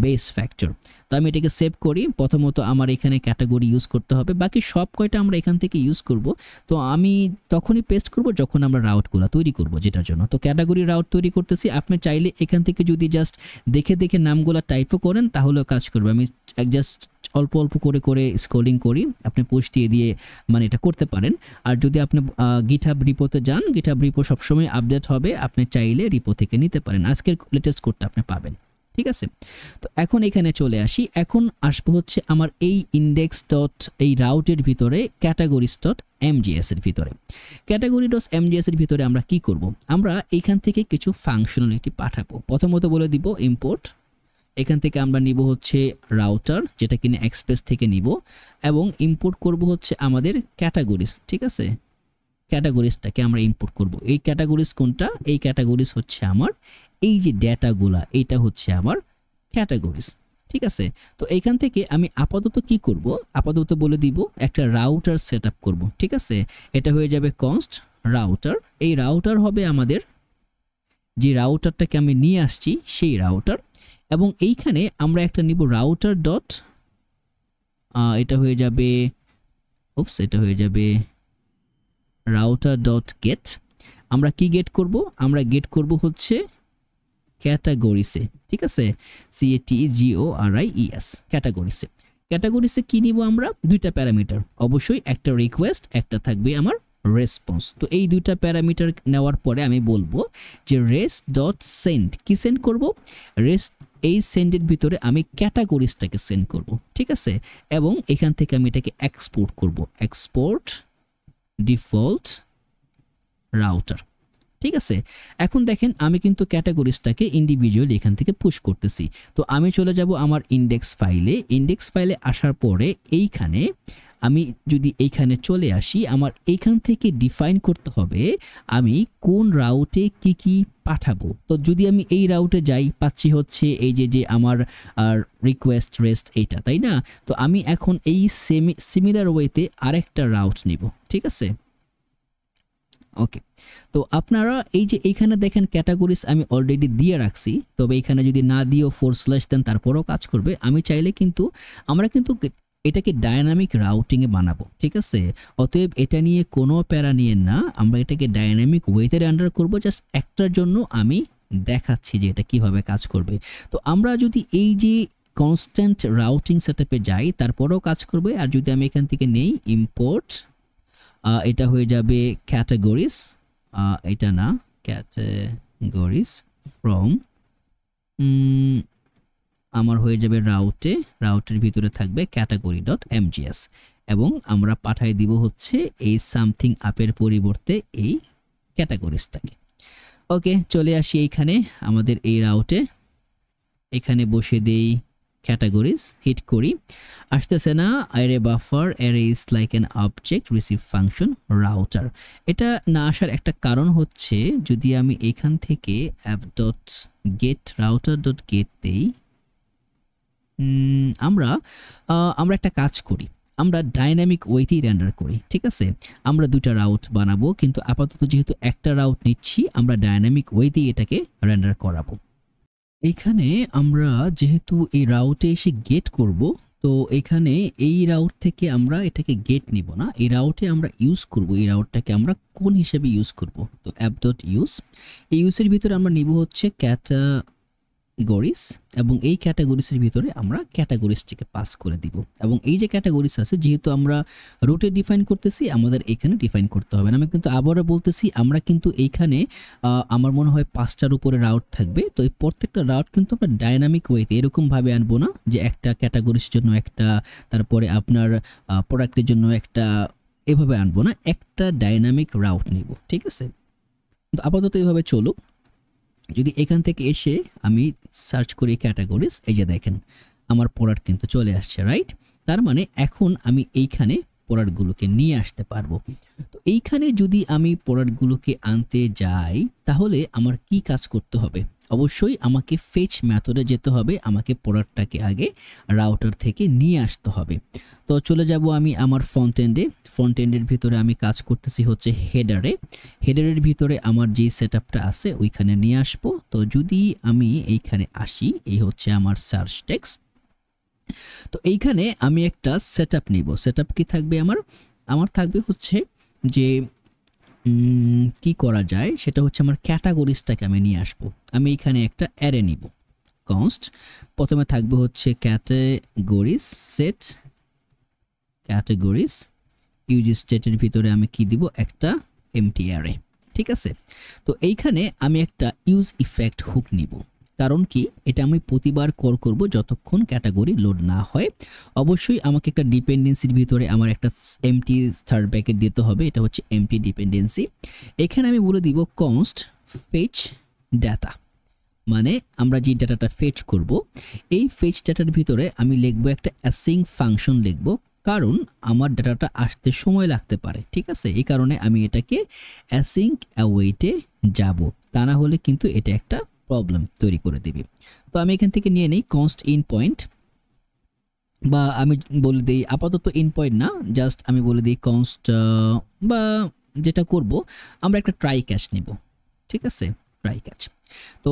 বেস ফ্যাক্টর। তো আমি এটাকে সেভ করি। প্রথমত আমার এখানে ক্যাটাগরি ইউজ করতে হবে, বাকি সব কয়টা আমরা এখান থেকে ইউজ করব। তো আমি তখনই পেস্ট করব যখন আমরা রাউটগুলো তৈরি করব যেটার জন্য। তো ক্যাটাগরি রাউট তৈরি করতেছি, আপনি চাইলে এখান থেকে যদি জাস্ট দেখে দেখে নামগুলো টাইপও করেন তাহলেও কাজ করবে। আমি জাস্ট অল্প অল্প করে করে স্ক্রলিং করি, আপনি পোস্ট দিয়ে দিয়ে মানে এটা করতে পারেন। আর যদি আপনি গিটহাব রিপোতে যান, গিটহাব রিপো সবসময় আপডেট হবে, আপনি চাইলে রিপো থেকে নিতে পারেন, আজকের লেটেস্ট কোডটা আপনি পাবেন। ঠিক আছে, তো এখন এখানে চলে আসি। এখন আসবো হচ্ছে আমার এই এই রাউটের ভিতরে categories.mjs এর ভিতরে। categories.mjs এর ভিতরে আমরা কি করব, আমরা এখান থেকে কিছু ফাংশনালিটি পাঠাবো। প্রথমত বলে দিব ইম্পোর্ট, এখান থেকে আমরা নিব হচ্ছে রাউটার, যেটা কিনা এক্সপ্রেস থেকে নিব, এবং ইম্পোর্ট করব হচ্ছে আমাদের ক্যাটাগরিজ। ঠিক আছে, ক্যাটাগরিজটাকে আমরা ইম্পোর্ট করব। এই ক্যাটাগরিজ কোনটা, এই ক্যাটাগরিজ হচ্ছে আমার এই যে ডেটাগুলা, এটা হচ্ছে আমার ক্যাটাগরিজ। ঠিক আছে, তো এইখান থেকে আমি আপাতত কি করব, আপাতত বলে দিব একটা রাউটার সেট আপ করব। ঠিক আছে, এটা হয়ে যাবে কনস্ট রাউটার। এই রাউটার হবে আমাদের যে রাউটারটাকে আমি নিয়ে আসছি সেই রাউটার, এবং এইখানে আমরা একটা নিব রাউটার ডট, এটা হয়ে যাবে এটা হয়ে যাবে রাউটার ডট গেট। আমরা কি গেট করব, আমরা গেট করব হচ্ছে ক্যাটাগরিসে। ঠিক আছে, CATEGORIES, ক্যাটাগরিসে। ক্যাটাগরিসে কি নিব আমরা, দুইটা প্যারামিটার, অবশ্যই একটা রিকোয়েস্ট, একটা থাকবে আমার রেসপন্স। তো এই দুইটা প্যারামিটার নেওয়ার পরে আমি বলবো যে রেস্ট ডট সেন্ড, কি সেন্ড করব, রেস্ট এই সেন্ডের ভিতরে আমি ক্যাটাগরিসটাকে সেন্ড করব। ঠিক আছে, এবং এখান থেকে আমি এটাকে এক্সপোর্ট করব, এক্সপোর্ট ডিফল্ট রাউটার। ঠিক আছে, এখন দেখেন আমি কিন্তু ক্যাটাগরিসটাকে ইন্ডিভিজুয়ালি এখান থেকে পুশ করতেছি। তো আমি চলে যাব আমার ইন্ডেক্স ফাইলে, ইন্ডেক্স ফাইলে আসার পরে এইখানে আমি যদি এইখানে চলে আসি, আমার এইখান থেকে ডিফাইন করতে হবে আমি কোন রাউটে কি কি পাঠাবো। তো যদি আমি এই রাউটে যাই, পাচ্ছি হচ্ছে এই যে আমার রিকোয়েস্ট রেস্ট এইটা, তাই না? তো আমি এখন এই সিমিলার ওয়েতে আরেকটা রাউট নিব। ঠিক আছে, ওকে। তো আপনারা এই যে এইখানে দেখেন ক্যাটাগরিজ আমি অলরেডি দিয়ে রাখছি, তবে এখানে যদি না দিয়েও / দেন তারপরেও কাজ করবে। আমি চাইলে কিন্তু আমরা কিন্তু এটাকে ডায়নামিক রাউটিংয়ে বানাবো। ঠিক আছে, অতএব এটা নিয়ে কোনো প্যারা নিয়ে না, আমরা এটাকে ডায়নামিক ওয়েতে রেন্ডার করব। জাস্ট একটার জন্য আমি দেখাচ্ছি যে এটা কিভাবে কাজ করবে। তো আমরা যদি এই যে কনস্ট্যান্ট রাউটিং সেটআপে যাই তারপরেও কাজ করবে। আর যদি আমি এখান থেকে নেই ইম্পোর্ট, এটা হয়ে যাবে ক্যাটাগরিজ, এটা না, ক্যাটাগরিজ ফ্রম আমার হয়ে যাবে রাউটে, রাউটের ভিতরে থাকবে category.mjs, এবং আমরা পাঠাই দিব হচ্ছে এই সামথিং আপের পরিবর্তে এই ক্যাটাগরিজটাকে। ওকে, চলে আসি এইখানে আমাদের এই রাউটে, এখানে বসে দেই ক্যাটাগরিজ, হিট করি, আসতেছে না। Array buffer, array is like an object, receive function router. এটা না আসার একটা কারণ হচ্ছে যদি আমি এখান থেকে app.get router.get দেই, আমরা একটা কাজ করি, আমরা ডাইনামিক ওয়েতেই রেন্ডার করি, ঠিক আছে। আমরা দুটা রাউট বানাবো, কিন্তু আপাতত যেহেতু একটা রাউট নিচ্ছি, আমরা ডাইনামিক ওয়েতেই এটাকে রেন্ডার করাবো। এইখানে আমরা যেহেতু এই রাউটে এসে গেট করব, তো এখানে এই রাউট থেকে আমরা এটাকে গেট নিব না, এই রাউটে আমরা ইউজ করব, এই রাউটটাকে আমরা কোন হিসেবে ইউজ করব। তো অ্যাপ ডট ইউজ, এই ইউজের ভিতরে আমরা নিব হচ্ছে ক্যাটাগরিজ, এবং এই ক্যাটাগরিজের ভিতরে আমরা ক্যাটাগরিজটিকে পাস করে দিব। এবং এই যে ক্যাটাগরিজ আছে, যেহেতু আমরা রুটে ডিফাইন করতেছি, আমাদের এখানে ডিফাইন করতে হবে না। আমি কিন্তু আবারও বলতেছি, আমরা কিন্তু এইখানে আমার মনে হয় 5টার উপরে রাউট থাকবে। তো এই প্রত্যেকটা রাউট কিন্তু আমরা ডাইনামিক ওয়েতে এরকমভাবে আনবো না যে একটা ক্যাটাগরির জন্য একটা, তারপরে আপনার প্রোডাক্টের জন্য একটা, এভাবে আনবো না, একটা ডাইনামিক রাউট নিব, ঠিক আছে। তো আপাতত এইভাবে চলুক। যদি এখান থেকে এসে আমি সার্চ করি ক্যাটাগরিজ, এই যে দেখেন আমার প্রোডাক্ট কিন্তু চলে আসছে, রাইট। তার মানে এখন আমি এইখানে প্রোডাক্টগুলোকে নিয়ে আসতে পারবো। তো এইখানে যদি আমি প্রোডাক্টগুলোকে আনতে যাই, তাহলে আমার কি কাজ করতে হবে? অবশ্যই আমাকে ফেচ মেথডে যেতে হবে, আমাকে প্রোডাক্টটাকে আগে রাউটার থেকে নিয়ে আসতে হবে। তো চলে যাব আমি আমার ফ্রন্ট এন্ডের ভিতরে আমি কাজ করতেছি হচ্ছে হেডারের ভিতরে আমার যেই সেটআপটা আছে ওইখানে নিয়ে আসবো। তো যদি আমি এইখানে আসি, এই হচ্ছে আমার সার্চ টেক্সট। তো এইখানে আমি একটা সেটআপ নিব। সেটআপ কি থাকবে আমার থাকবে হচ্ছে যে কি করা যায়, সেটা হচ্ছে আমার ক্যাটাগরিজটাকে আমি নিয়ে আসবো। আমি এখানে একটা অ্যারে নিব, কনস্ট, প্রথমে থাকবে হচ্ছে ক্যাটাগরিজ সেট ক্যাটাগরিজ, ইউজ স্টেটের ভিতরে আমি কি দিব, একটা এমটি অ্যারে, ঠিক আছে। তো এইখানে আমি একটা ইউজ ইফেক্ট হুক নিব। কারণ কি, এটা আমি প্রতিবার কল করব যতক্ষণ ক্যাটাগরি লোড না হয়। অবশ্যই আমাকে একটা ডিপেন্ডেন্সির ভিতরে আমার একটা এমটি থার্ড ব্র্যাকেট দিতে হবে, এটা হচ্ছে এমটি ডিপেন্ডেন্সি। এখানে আমি বলে দিব কনস্ট ফেচ ডাটা, মানে আমরা যে ডাটাটা ফেচ করব, এই ফেচ ডাটার ভিতরে আমি লিখব একটা অ্যাসিং ফাংশন লিখব, কারণ আমার ডাটাটা আসতে সময় লাগতে পারে, ঠিক আছে। এই কারণে আমি এটাকে অ্যাসিং অ্যাওয়েটে যাব, তা না হলে কিন্তু এটা একটা প্রবলেম তৈরি করে দিবে। তো আমি এখান থেকে নিয়ে নেই কনস্ট ইন পয়েন্ট, বা আমি বলে দিই আপাতত ইন পয়েন্ট না, জাস্ট আমি বলে দিই কনস্ট, বা যেটা করব আমরা একটা ট্রাই ক্যাচ নিব, ঠিক আছে, ট্রাই ক্যাচ। তো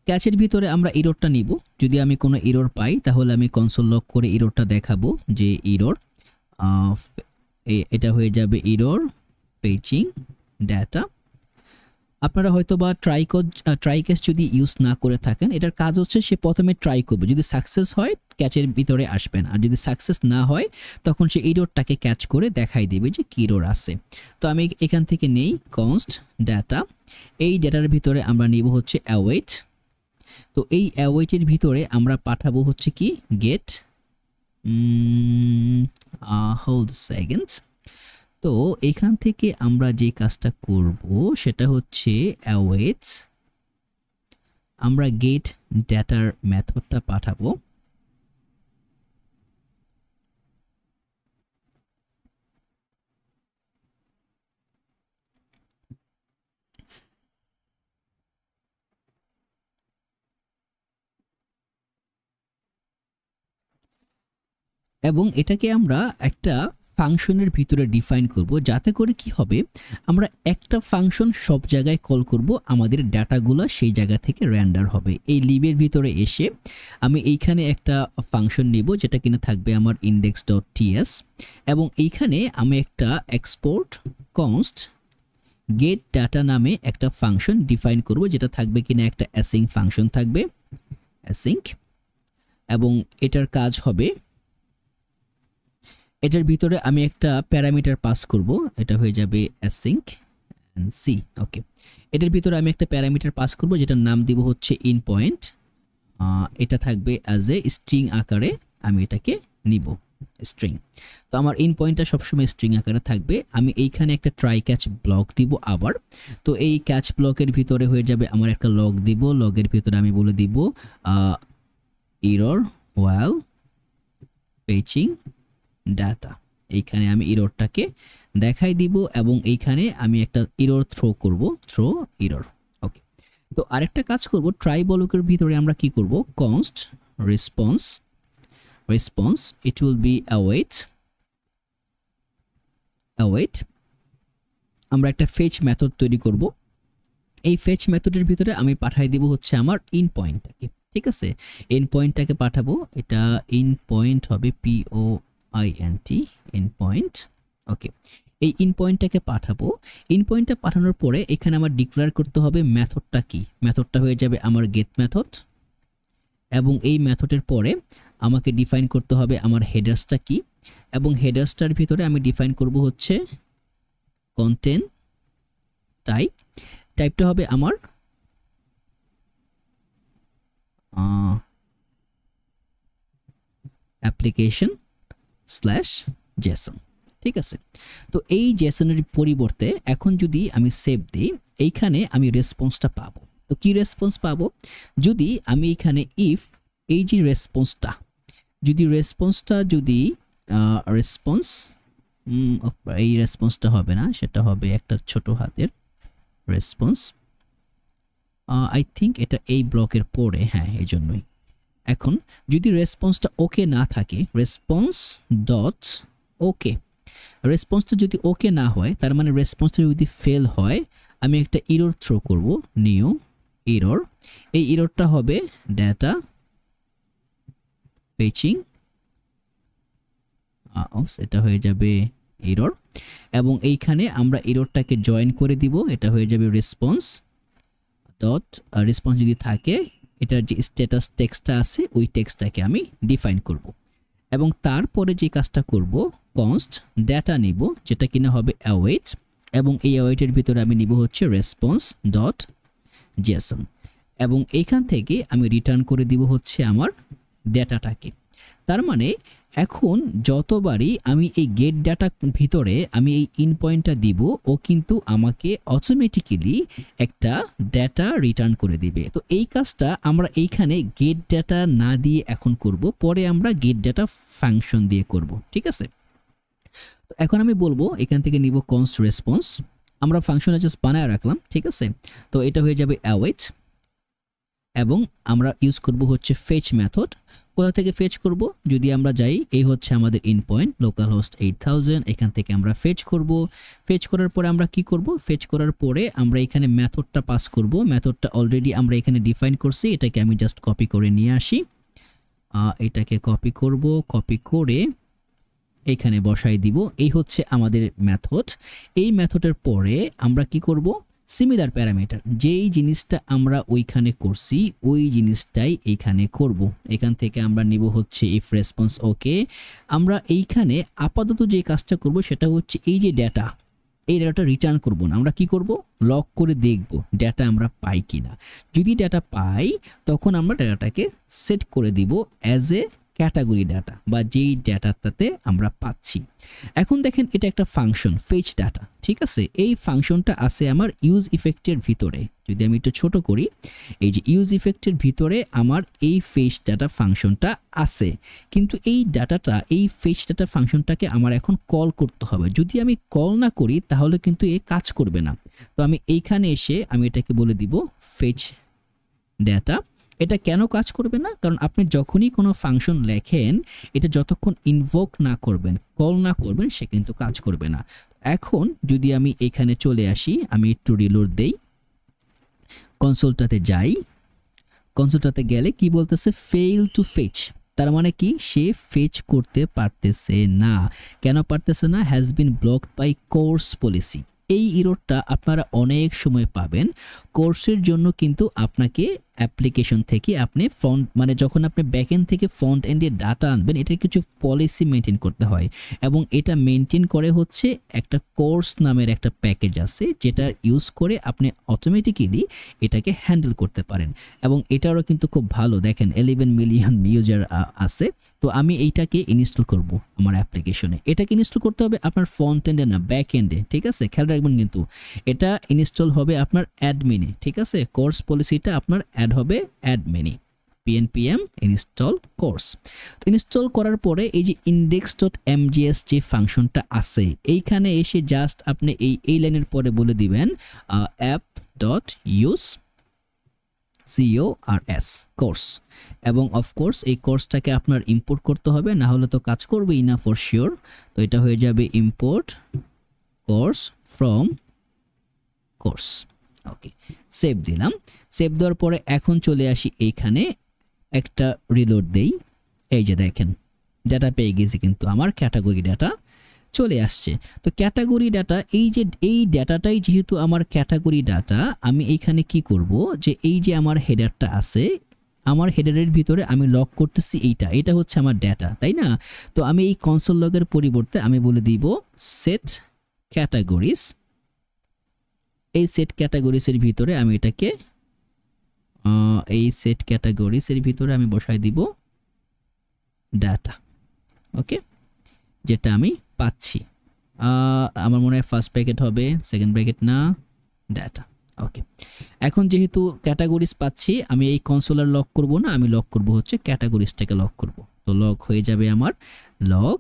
ক্যাচের ভিতরে আমরা এররটা নিব। যদি আমি কোনো এরর পাই, তাহলে আমি কনসোল লক করে এররটা দেখাবো যে এরর, এটা হয়ে যাবে এরর ফেচিং ডাটা। আপনারা হয়তো বা ট্রাই ক্যাচ যদি ইউজ না করে থাকেন, এটার কাজ হচ্ছে সে প্রথমে ট্রাই করবে, যদি সাকসেস হয় ক্যাচের ভিতরে আসবেন, আর যদি সাকসেস না হয় তখন সে এররটাকে ক্যাচ করে দেখাই দেবে যে কি এরর আছে। তো আমি এখান থেকে নেই কনস্ট ডাটা, এই ডাটার ভিতরে আমরা নিব হচ্ছে অ্যাওয়েট। তো এই অ্যাওয়েটের ভিতরে আমরা পাঠাবো হচ্ছে কি গেট হোল্ড সেকেন্ডস। তো এখান থেকে আমরা যে কাজটা করব সেটা হচ্ছে অ্যাওয়েটস, আমরা গেট ডেটার মেথডটা পাঠাবো। এবং এটাকে আমরা একটা ফাংশনের ভিতরে ডিফাইন করব, যাতে করে কি হবে, আমরা একটা ফাংশন সব জায়গায় কল করব, আমাদের ডাটাগুলো সেই জায়গা থেকে রেন্ডার হবে। এই লিবের ভিতরে এসে আমি এইখানে একটা ফাংশন নেব, যেটা কিনা থাকবে আমার index.ts, এবং এইখানে আমি একটা এক্সপোর্ট কনস্ট গেট ডাটা নামে একটা ফাংশন ডিফাইন করব, যেটা থাকবে কিনা একটা অ্যাসিং ফাংশন থাকবে, অ্যাসিং। এবং এটার কাজ হবে, এটার ভিতরে আমি একটা প্যারামিটার পাস করব, এটা হয়ে যাবে অ্যাসিঙ্ক সি, ওকে। এটার ভিতরে আমি একটা প্যারামিটার পাস করব, যেটার নাম দিব হচ্ছে ইন পয়েন্ট। এটা থাকবে অ্যাজ এ স্ট্রিং আকারে, আমি এটাকে নিব স্ট্রিং। তো আমার ইন পয়েন্টটা সবসময় স্ট্রিং আকারে থাকবে। আমি এইখানে একটা ট্রাই ক্যাচ ব্লক দিব আবার। তো এই ক্যাচ ব্লকের ভিতরে হয়ে যাবে আমার একটা লগ দিব, লগের ভিতরে আমি বলে দিব এরর while fetching ডাটা। এইখানে আমি এররটাকে দেখাই দিব, এবং এইখানে আমি একটা এরর থ্রো করব, থ্রো এরর, ওকে। তো আরেকটা কাজ করব, ট্রাই ব্লকের ভিতরে আমরা কি করব, const response it will be await, await আমরা একটা ফেচ মেথড তৈরি করব। এই ফেচ মেথডের ভিতরে আমি পাঠিয়ে দেব হচ্ছে আমার ইন পয়েন্টটাকে, ঠিক আছে। ইন পয়েন্টটাকে পাঠাবো, এটা ইন পয়েন্ট হবে POINT ইন পয়েন্ট। ওকে, এই ইন পয়েন্টটাকে পাঠাবো। ইন পয়েন্টটা পাঠানোর পরে এখানে আমার ডিক্লেয়ার করতে হবে মেথডটা কি। মেথডটা হয়ে যাবে আমার গেট মেথড, এবং এই মেথডের পরে আমাকে ডিফাইন করতে হবে আমার হেডার্সটা কি, এবং হেডার্সটার ভিতরে আমি ডিফাইন করব হচ্ছে কন্টেন্ট টাইপ। টাইপটা হবে আমার application/json, ঠিক আছে। তো এই জেসনের পরিবর্তে এখন যদি আমি সেভ দিই, এইখানে আমি রেসপন্সটা পাবো। তো কি রেসপন্স পাবো, যদি আমি এখানে ইফ এই যে রেসপন্সটা যদি রেসপন্স এই রেসপন্সটা হবে না, সেটা হবে একটা ছোট হাতের রেসপন্স। আই থিঙ্ক এটা এই ব্লকের পরে, হ্যাঁ এই জন্যই। এখন যদি রেসপন্সটা ওকে না থাকে, রেসপন্স ডট ওকে, রেসপন্সটা যদি ওকে না হয়, তার মানে রেসপন্সটা যদি ফেল হয়, আমি একটা এরর থ্রো করব, নিউ এরর। এই এররটা হবে ডেটা ফেচিং, এটা হয়ে যাবে এরর, এবং এইখানে আমরা এররটাকে জয়েন করে দিব, এটা হয়ে যাবে রেসপন্স ডট রেসপন্স যদি থাকে, এটার যে স্ট্যাটাস টেক্সটটা আছে ওই টেক্সটটাকে আমি ডিফাইন করব, এবং তারপরে যে কাজটা করব কনস্ট ডেটা নিব, যেটা কিনা হবে await, এবং এই await-এর ভিতরে আমি নিব হচ্ছে রেসপন্স ডট জেসন, এবং এইখান থেকে আমি রিটার্ন করে দিব হচ্ছে আমার ডেটাটাকে। তার মানে এখন যতবারই আমি এই গেট ডাটা ভিতরে আমি এই ইন পয়েন্টটা দিব, ও কিন্তু আমাকে অটোমেটিক্যালি একটা ডেটা রিটার্ন করে দিবে। তো এই কাজটা আমরা এইখানে গেট ডাটা না দিয়ে এখন করব, পরে আমরা গেট ডাটা ফাংশন দিয়ে করব, ঠিক আছে। তো এখন আমি বলবো এখান থেকে নিব কনস্ট রেসপন্স, আমরা ফাংশনে জাস্ট বানায় রাখলাম, ঠিক আছে। তো এটা হয়ে যাবে await, এবং আমরা ইউজ করব হচ্ছে ফেচ মেথড। কোথা থেকে ফেচ করব, যদি আমরা যাই, এই হচ্ছে আমাদের ইন পয়েন্ট লোকাল হোস্ট 8000, এখান থেকে আমরা ফেচ করব। ফেচ করার পরে আমরা কি করব, ফেচ করার পরে আমরা এখানে মেথডটা পাস করব। মেথডটা অলরেডি আমরা এখানে ডিফাইন করছি, এটাকে আমি জাস্ট কপি করে নিয়ে আসি, এটাকে কপি করব, কপি করে এখানে বসাই দিব। এই হচ্ছে আমাদের মেথড। এই মেথডের পরে আমরা কি করব, সিমিলার প্যারামিটার, যেই জিনিসটা আমরা ওইখানে করছি ওই জিনিসটাই এইখানে করব। এখান থেকে আমরা নিব হচ্ছে ইফ রেসপন্স ওকে। আমরা এইখানে আপাতত যে কাজটা করব সেটা হচ্ছে এই যে ডেটা, এই ডেটাটা রিটার্ন করব না, আমরা কি করব, লক করে দেখব ডেটা আমরা পাই কিনা। যদি ডেটা পাই, তখন আমরা ডেটাটাকে সেট করে দিব অ্যাজ এ ক্যাটাগরি ডাটা, বা যেই ডাটাটাতে আমরা পাচ্ছি। এখন দেখেন এটা একটা ফাংশন ফেচ ডাটা, ঠিক আছে। এই ফাংশনটা আছে আমার ইউজ ইফেক্টের ভিতরে। যদি আমি একটু ছোট করি, এই যে ইউজ ইফেক্টের ভিতরে আমার এই ফেচ ডাটা ফাংশনটা আছে, কিন্তু এই ডাটাটা, এই ফেচ ডাটা ফাংশনটাকে আমার এখন কল করতে হবে। যদি আমি কল না করি তাহলে কিন্তু এ কাজ করবে না। তো আমি এইখানে এসে আমি এটাকে বলে দিব ফেচ ডাটা। এটা কেন কাজ করবে না, কারণ আপনি যখনই কোনো ফাংশন লেখেন, এটা যতক্ষণ ইনভোক না করবেন, কল না করবেন, সে কিন্তু কাজ করবে না। এখন যদি আমি এখানে চলে আসি, আমি একটু রিলোড দেই, কনসোলটাতে যাই, কনসোলটাতে গেলে কি বলতেছে, ফেইল টু ফেচ। তার মানে কি, সে ফেচ করতে পারতেছে না। কেন পারতেছে না, has been blocked by CORS policy. এই এররটা আপনারা অনেক সময় পাবেন। কোর্সের জন্য কিন্তু আপনাকে অ্যাপ্লিকেশন থেকে আপনি ফ্রন্ট, মানে যখন আপনি ব্যাকএন্ড থেকে ফ্রন্ট এন্ডে ডাটা আনবেন, এটার কিছু পলিসি মেনটেন করতে হয়, এবং এটা মেনটেন করে হচ্ছে একটা কোর্স নামের একটা প্যাকেজ আছে, যেটা ইউজ করে আপনি অটোমেটিক্যালি এটাকে হ্যান্ডেল করতে পারেন। এবং এটারও কিন্তু খুব ভালো, দেখেন 11 মিলিয়ন ইউজার আছে। তো আমি এইটাকে ইনস্টল করব আমার অ্যাপ্লিকেশনে। এটাকে ইনস্টল করতে হবে আপনার ফ্রন্ট এন্ডে না, ব্যাক এন্ডে, ঠিক আছে। খেয়াল রাখবেন কিন্তু এটা ইনস্টল হবে আপনার অ্যাডমিনে, ঠিক আছে। কোর্স পলিসিটা আপনার অ্যাড হবে অ্যাডমিনে, pnpm ইনস্টল কোর্স। তো ইনস্টল করার পরে এই যে index.mjs যে ফাংশনটা আছে, এইখানে এসে জাস্ট আপনি এই লাইনের পরে বলে দিবেন app.use CORS কোর্স, এবং অফকোর্স এই কোর্সটাকে আপনার ইম্পোর্ট করতে হবে, না হলে তো কাজ করবেই না ফর শিওর। তো এটা হয়ে যাবে import course from course. Okay, save দিলাম। সেভ দেওয়ার পরে এখন চলে আসি এইখানে, একটা রিলোড দেই। এই যে দেখেন ডাটা পেয়ে গেছি, কিন্তু আমার ক্যাটাগরি ডাটা চলে আসছে। তো ক্যাটাগরি ডাটা, এই যে এই ডাটাটাই যেহেতু আমার ক্যাটাগরি ডাটা, আমি এইখানে কি করব, যে এই যে আমার হেডারটা আছে, আমার হেডারের ভিতরে আমি লগ করতেছি এটা হচ্ছে আমার ডাটা, তাই না? তো আমি এই কনসোল লগের পরিবর্তে আমি বলে দিব সেট ক্যাটাগরিজ। এই সেট ক্যাটাগরিজের ভিতরে আমি এটাকে এই সেট ক্যাটাগরিজের ভিতরে আমি বসাই দিব ডাটা। ওকে, যেটা আমি পাচ্ছি, আমার মনে হয় ফার্স্ট ব্র্যাকেট হবে, সেকেন্ড ব্র্যাকেট না, ডাটা। ওকে, এখন যেহেতু ক্যাটাগরিজ পাচ্ছি, আমি এই কনসোলার লক করব না, আমি লক করব হচ্ছে ক্যাটাগরিজটাকে লক করব। তো লক হয়ে যাবে আমার লক।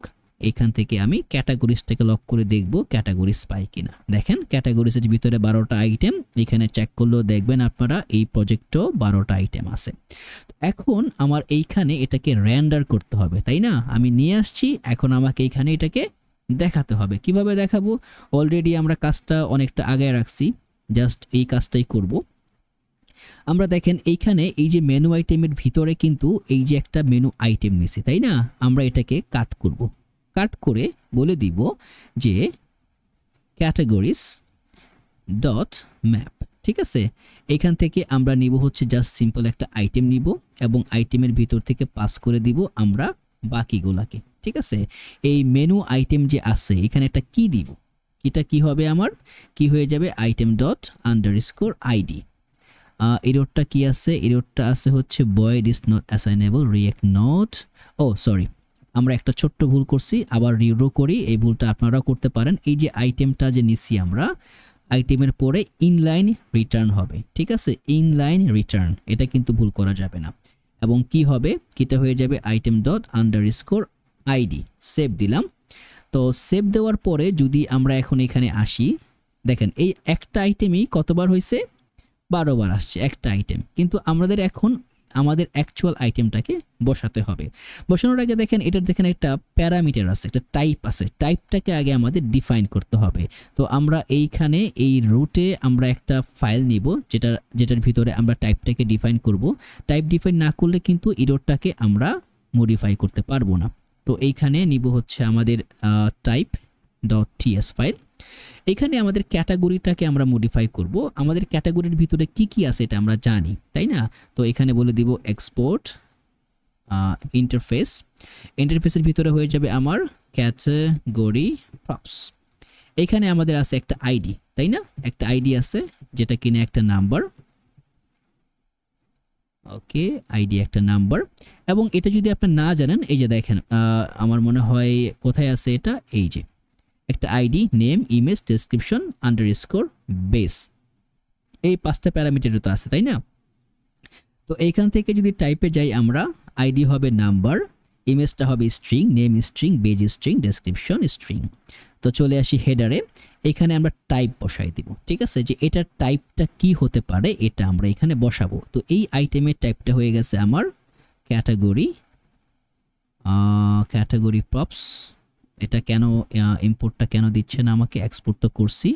এখান থেকে আমি ক্যাটাগরিজটাকে লক করে দেখব ক্যাটাগরিজ পাই কিনা। দেখেন ক্যাটাগরিজের ভিতরে 12টা আইটেম, এখানে চেক করলেও দেখবেন আপনারা এই প্রজেক্টও 12টা আইটেম আছে। এখন আমার এইখানে এটাকে রেন্ডার করতে হবে, তাই না? আমি নিয়ে আসছি, এখন আমাকে এইখানে এটাকে দেখাতে হবে। কিভাবে দেখাবো? অলরেডি আমরা কাজটা অনেকটা আগে রাখছি, জাস্ট এই কাজটাই করব আমরা। দেখেন এইখানে এই যে মেনু আইটেমের ভিতরে কিন্তু এই যে একটা মেনু আইটেম নিছি, তাই না? আমরা এটাকে কাট করব। কাট করে বলে দিব যে ক্যাটাগরিজ ডট ম্যাপ। ঠিক আছে, এখান থেকে আমরা নিব হচ্ছে জাস্ট সিম্পল একটা আইটেম নিব এবং আইটেমের ভিতর থেকে পাস করে দিব আমরা বাকিগুলাকে। ঠিক আছে, এই মেনু আইটেম যে আছে এখানে একটা কি দিব, এটা কি হবে, আমার কি হয়ে যাবে, আইটেম ডট আন্ডারস্কোর আইডি। এররটা কি আছে, এররটা আছে হচ্ছে void is not assignable react not, oh sorry, আমরা একটা ছোট্ট ভুল করছি, আবার রিরো করি। এই ভুলটা আপনারা করতে পারেন। এই যে আইটেমটা যে নিছি আমরা, আইটেমের পরে ইনলাইন রিটার্ন হবে। ঠিক আছে, ইনলাইন রিটার্ন, এটা কিন্তু ভুল করা যাবে না। এবং কি হবে, কিটা হয়ে যাবে item dot underscore ID. Save দিলাম। তো সেভ দেওয়ার পরে যদি আমরা এখন এখানে আসি, দেখেন এই একটা আইটেমই কতবার হয়েছে, 12 বার আসছে একটা আইটেম। কিন্তু আমাদের এখন আমাদের অ্যাকচুয়াল আইটেমটাকে বসাতে হবে। বসানোর আগে দেখেন এটার দেখেন একটা প্যারামিটার আছে, একটা টাইপ আছে, টাইপটাকে আগে আমাদের ডিফাইন করতে হবে। তো আমরা এইখানে এই রুটে আমরা একটা ফাইল নিব, যেটার ভিতরে আমরা টাইপটাকে ডিফাইন করব। টাইপ ডিফাইন না করলে কিন্তু এররটাকে আমরা মডিফাই করতে পারবো না। তো এইখানে নিব হচ্ছে আমাদের টাইপ ডট টিএস ফাইল। এখানে আমাদের ক্যাটাগরিটাকে আমরা মডিফাই করব। আমাদের ক্যাটাগরির ভিতরে কি কি আছে এটা আমরা জানি, তাই না? তো এখানে বলে দিব এক্সপোর্ট ইন্টারফেস। ইন্টারফেসের ভিতরে হয়ে যাবে আমার ক্যাটাগরি প্রপস। এখানে আমাদের আছে একটা আইডি, তাই না? একটা আইডি আছে যেটা কিনা একটা নাম্বার। ওকে, আইডি একটা নাম্বার। এবং এটা যদি আপনি না জানেন, এই যে দেখেন আমার মনে হয় কোথায় আছে এটা, এই যে একটা ID, name, image, description, underscore, base, এই 5টা প্যারামিটার তো আছে, তাই না? তো এইখান থেকে যদি টাইপে যাই আমরা, আইডি হবে নাম্বার, ইমেজটা হবে string, name string, base string, description string. তো চলে আসি হেডারে, এখানে আমরা টাইপ বসাই দিব। ঠিক আছে, যে এটার টাইপটা কি হতে পারে এটা আমরা এখানে বসাবো। তো এই আইটেমের টাইপটা হয়ে গেছে আমার ক্যাটাগরি প্রপস। এটা কেন ইম্পোর্টটা কেন দিচ্ছে না আমাকে, এক্সপোর্ট তো করছি।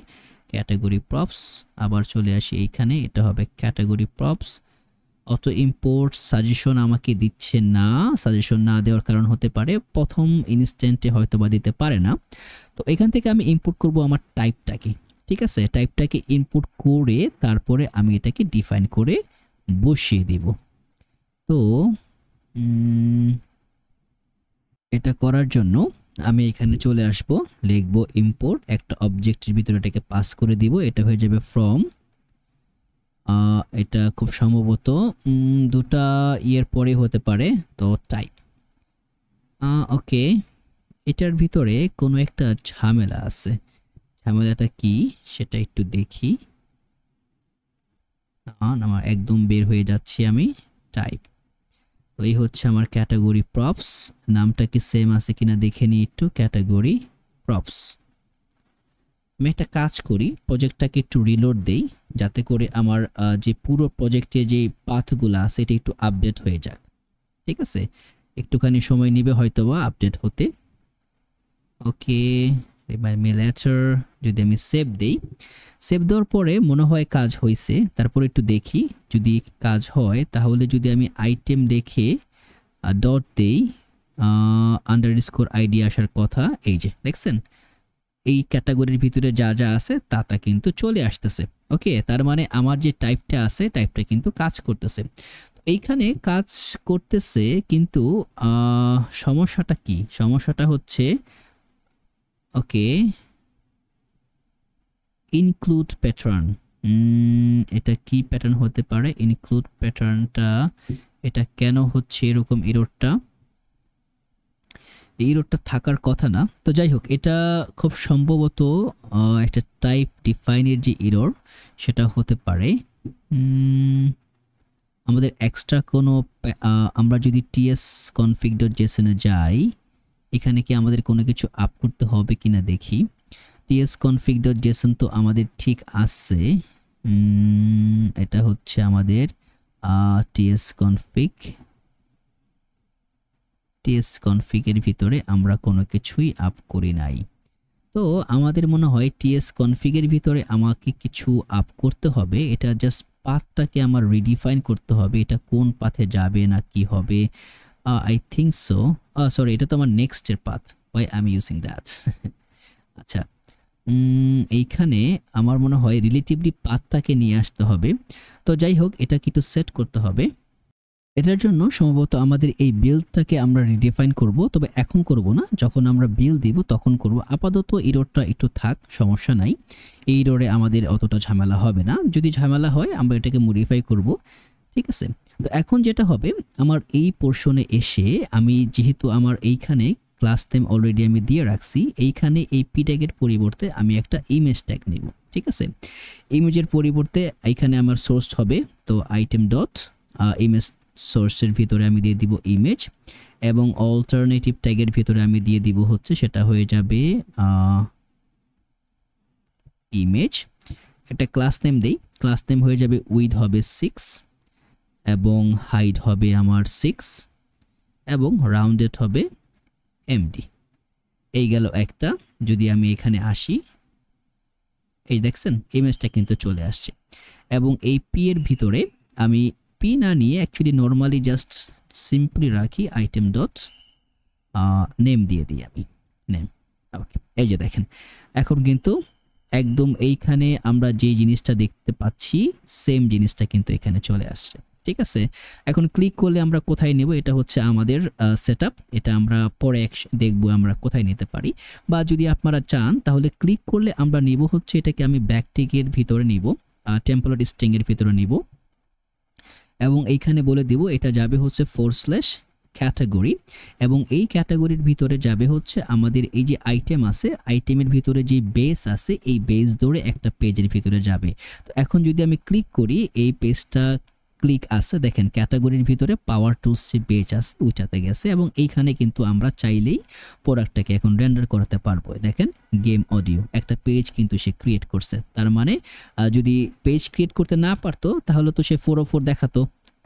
ক্যাটাগরি প্রপস, আবার চলে আসি এইখানে, এটা হবে category props. Auto import suggestion আমাকে দিচ্ছে না, সাজেশন না দেওয়ার কারণ হতে পারে প্রথম ইনস্ট্যান্টে হয়তো বা দিতে পারে না। তো এখান থেকে আমি ইনপুট করব আমার টাইপটাকে। ঠিক আছে, টাইপটাকে ইনপুট করে তারপরে আমি এটাকে ডিফাইন করে বসিয়ে দিব। তো এটা করার জন্য আমি এখানে চলে আসব, লিখব ইম্পোর্ট, একটা অবজেক্টের ভিতরে এটাকে পাস করে দিব। এটা হয়ে যাবে ফ্রম, এটা খুব সম্ভবত দুটা ইয়ের পরে হতে পারে, তো টাইপ। ওকে, এটার ভিতরে কোনো একটা ঝামেলা আছে, ঝামেলাটা কি সেটা একটু দেখি। আমার একদম বের হয়ে যাচ্ছি আমি, টাইপ। তো এই হচ্ছে আমার ক্যাটাগরি প্রপস, নামটা কি সেম আছে কিনা দেখে নিই একটু, ক্যাটাগরি প্রপস। আমি একটা কাজ করি, প্রজেক্টটাকে একটু রিলোড দেই যাতে করে আমার যে পুরো প্রজেক্টে যে পাথগুলো আছে এটা একটু আপডেট হয়ে যাক। ঠিক আছে, একটুখানি সময় নেবে হয়তোবা আপডেট হতে। ওকে, রিমাইন্ড মি লেটার যদি আমি সেভ দেই, সেভ দেওয়ার পরে মনে হয় কাজ হয়েছে, তারপর একটু দেখি যদি কাজ হয় তাহলে যদি আমি আইটেম রেখে ডট দেই আন্ডারস্কোর আইডি আসার কথা, এই যে দেখছেন এই ক্যাটাগরির ভিতরে যা যা আছে তা কিন্তু চলে আসতেছে। ওকে, তার মানে আমার যে টাইপটা আছে টাইপটা কিন্তু কাজ করতেছে। এইখানে কাজ করতেছে কিন্তু সমস্যাটা কি? সমস্যাটা হচ্ছে ওকে ইনক্লুড প্যাটার্ন, এটা কি প্যাটার্ন হতে পারে? ইনক্লুড প্যাটার্নটা এটা কেন হচ্ছে এরকম এররটা? এই এররটা থাকার কথা না। তো যাই হোক, এটা খুব সম্ভবত একটা টাইপ ডিফাইনের যে এরর সেটা হতে পারে। আমাদের এক্সট্রা কোনো আমরা যদি ts_config.json এ যাই, এখানে কি আমাদের কোনো কিছু আপ করতে হবে কিনা দেখি। ts_config.json তো আমাদের ঠিক আছে, এটা হচ্ছে আমাদের tsconfig এর ভিতরে আমরা কোনো কিছুই আপ করি নাই। তো আমাদের মনে হয় tsconfig এর ভিতরে আমাকে কিছু আপ করতে হবে। এটা জাস্ট পাথটাকে আমার রিডিফাইন করতে হবে, এটা কোন পাথে যাবে না কি হবে। আই থিঙ্ক সো, সরি এটা তো আমার নেক্সটের path, why I am using that. আচ্ছা, এইখানে আমার মনে হয় রিলেটিভলি পাথটাকে নিয়ে আসতে হবে। তো যাই হোক, এটা একটু সেট করতে হবে। এটার জন্য সম্ভবত আমাদের এই বিল্ডটাকে আমরা রিডিফাইন করব, তবে এখন করব না, যখন আমরা বিল্ড দিব তখন করব। আপাতত এররটা একটু থাক, সমস্যা নাই, এই এররে আমাদের অতটা ঝামেলা হবে না। যদি ঝামেলা হয় আমরা এটাকে মডিফাই করব, ঠিক আছে। তো এখন যেটা হবে, আমার এই পোর্শনে এসে আমি যেহেতু আমার এইখানে ক্লাস নেম অলরেডি আমি দিয়ে রাখছি, এইখানে এই পি ট্যাগের পরিবর্তে আমি একটা ইমেজ ট্যাগ নিব, ঠিক আছে। ইমেজের পরিবর্তে এইখানে আমার সোর্স হবে, তো আইটেম ডট ইমেজ সোর্সের ভিতরে আমি দিয়ে দিব ইমেজ, এবং অল্টারনেটিভ ট্যাগের ভিতরে আমি দিয়ে দিব হচ্ছে সেটা হয়ে যাবে ইমেজ। একটা ক্লাস নেম দেই, ক্লাস নেম হয়ে যাবে উইথ হবে 6 এবং হাইট হবে আমার 6 এবং রাউন্ডেড হবে এমডি। এই গেল একটা। যদি আমি এখানে আসি, এই দেখছেন ইমেজটা কিন্তু চলে আসছে। এবং এই পি এর ভিতরে আমি পি না নিয়ে অ্যাকচুয়ালি নর্মালি জাস্ট সিম্পলি রাখি আইটেম ডট নেম দিয়ে দিই আমি নেম। ওকে, এই যে দেখেন এখন কিন্তু একদম এইখানে আমরা যে জিনিসটা দেখতে পাচ্ছি সেম জিনিসটা কিন্তু এখানে চলে আসছে, ঠিক আছে। এখন ক্লিক করলে আমরা কোথায় নেব, এটা হচ্ছে আমাদের সেটআপ, এটা আমরা পরে দেখব আমরা কোথায় নিতে পারি। বা যদি আপনারা চান তাহলে ক্লিক করলে আমরা নিব হচ্ছে এটাকে আমি ব্যাকটিকের ভিতরে নিব, টেম্পলেট স্ট্রিং এর ভিতরে নিব, এবং এইখানে বলে দিব এটা যাবে হচ্ছে /ক্যাটাগরি, এবং এই ক্যাটাগরির ভিতরে যাবে হচ্ছে আমাদের এই যে আইটেম আছে, আইটেমের ভিতরে যে বেস আছে এই বেস ধরে একটা পেজের ভিতরে যাবে। তো এখন যদি আমি ক্লিক করি, এই পেজটা ক্লিক আছে, দেখেন ক্যাটাগরির ভিতরে পাওয়ার টুলস যে পেজ আছে ওইটাতে গেছে, এবং এইখানে কিন্তু আমরা চাইলেই প্রোডাক্টটাকে এখন রেন্ডার করতে পারবো। দেখেন গেম অডিও একটা পেজ কিন্তু সে ক্রিয়েট করছে, তার মানে যদি পেজ ক্রিয়েট করতে না পারতো তাহলে তো সে 404 দেখাতো।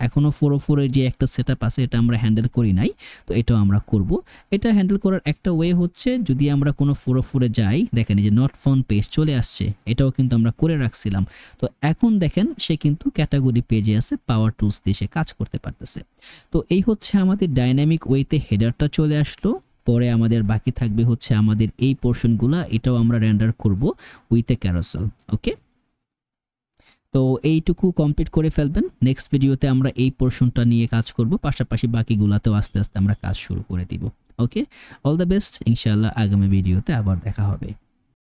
এখনো 404 এর যে একটা সেটআপ আছে এটা আমরা হ্যান্ডেল করি নাই, তো এটাও আমরা করব। এটা হ্যান্ডেল করার একটা ওয়ে হচ্ছে যদি আমরা কোনো 404 এ যাই, দেখেন এই যে নট ফাউন্ড পেজ চলে আসছে, এটাও কিন্তু আমরা করে রাখছিলাম। তো এখন দেখেন সে কিন্তু ক্যাটাগরি পেজে আছে, পাওয়ার টুলস দিয়ে সে কাজ করতে পারতেছে। তো এই হচ্ছে আমাদের ডাইনামিক ওয়েতে হেডারটা চলে আসলো। পরে আমাদের বাকি থাকবে হচ্ছে আমাদের এই পোর্শনগুলা, এটাও আমরা রেন্ডার করব উইথ এ ক্যারোসেল। ওকে, তো এইটুকু কমপ্লিট করে ফেলবেন। নেক্সট ভিডিওতে আমরা এই পোর্শনটা নিয়ে কাজ করব, পাশাপাশি বাকিগুলাতেও আস্তে আস্তে আমরা কাজ শুরু করে দিব। ওকে, অল দ্য বেস্ট, ইনশাআল্লাহ আগামী ভিডিওতে আবার দেখা হবে।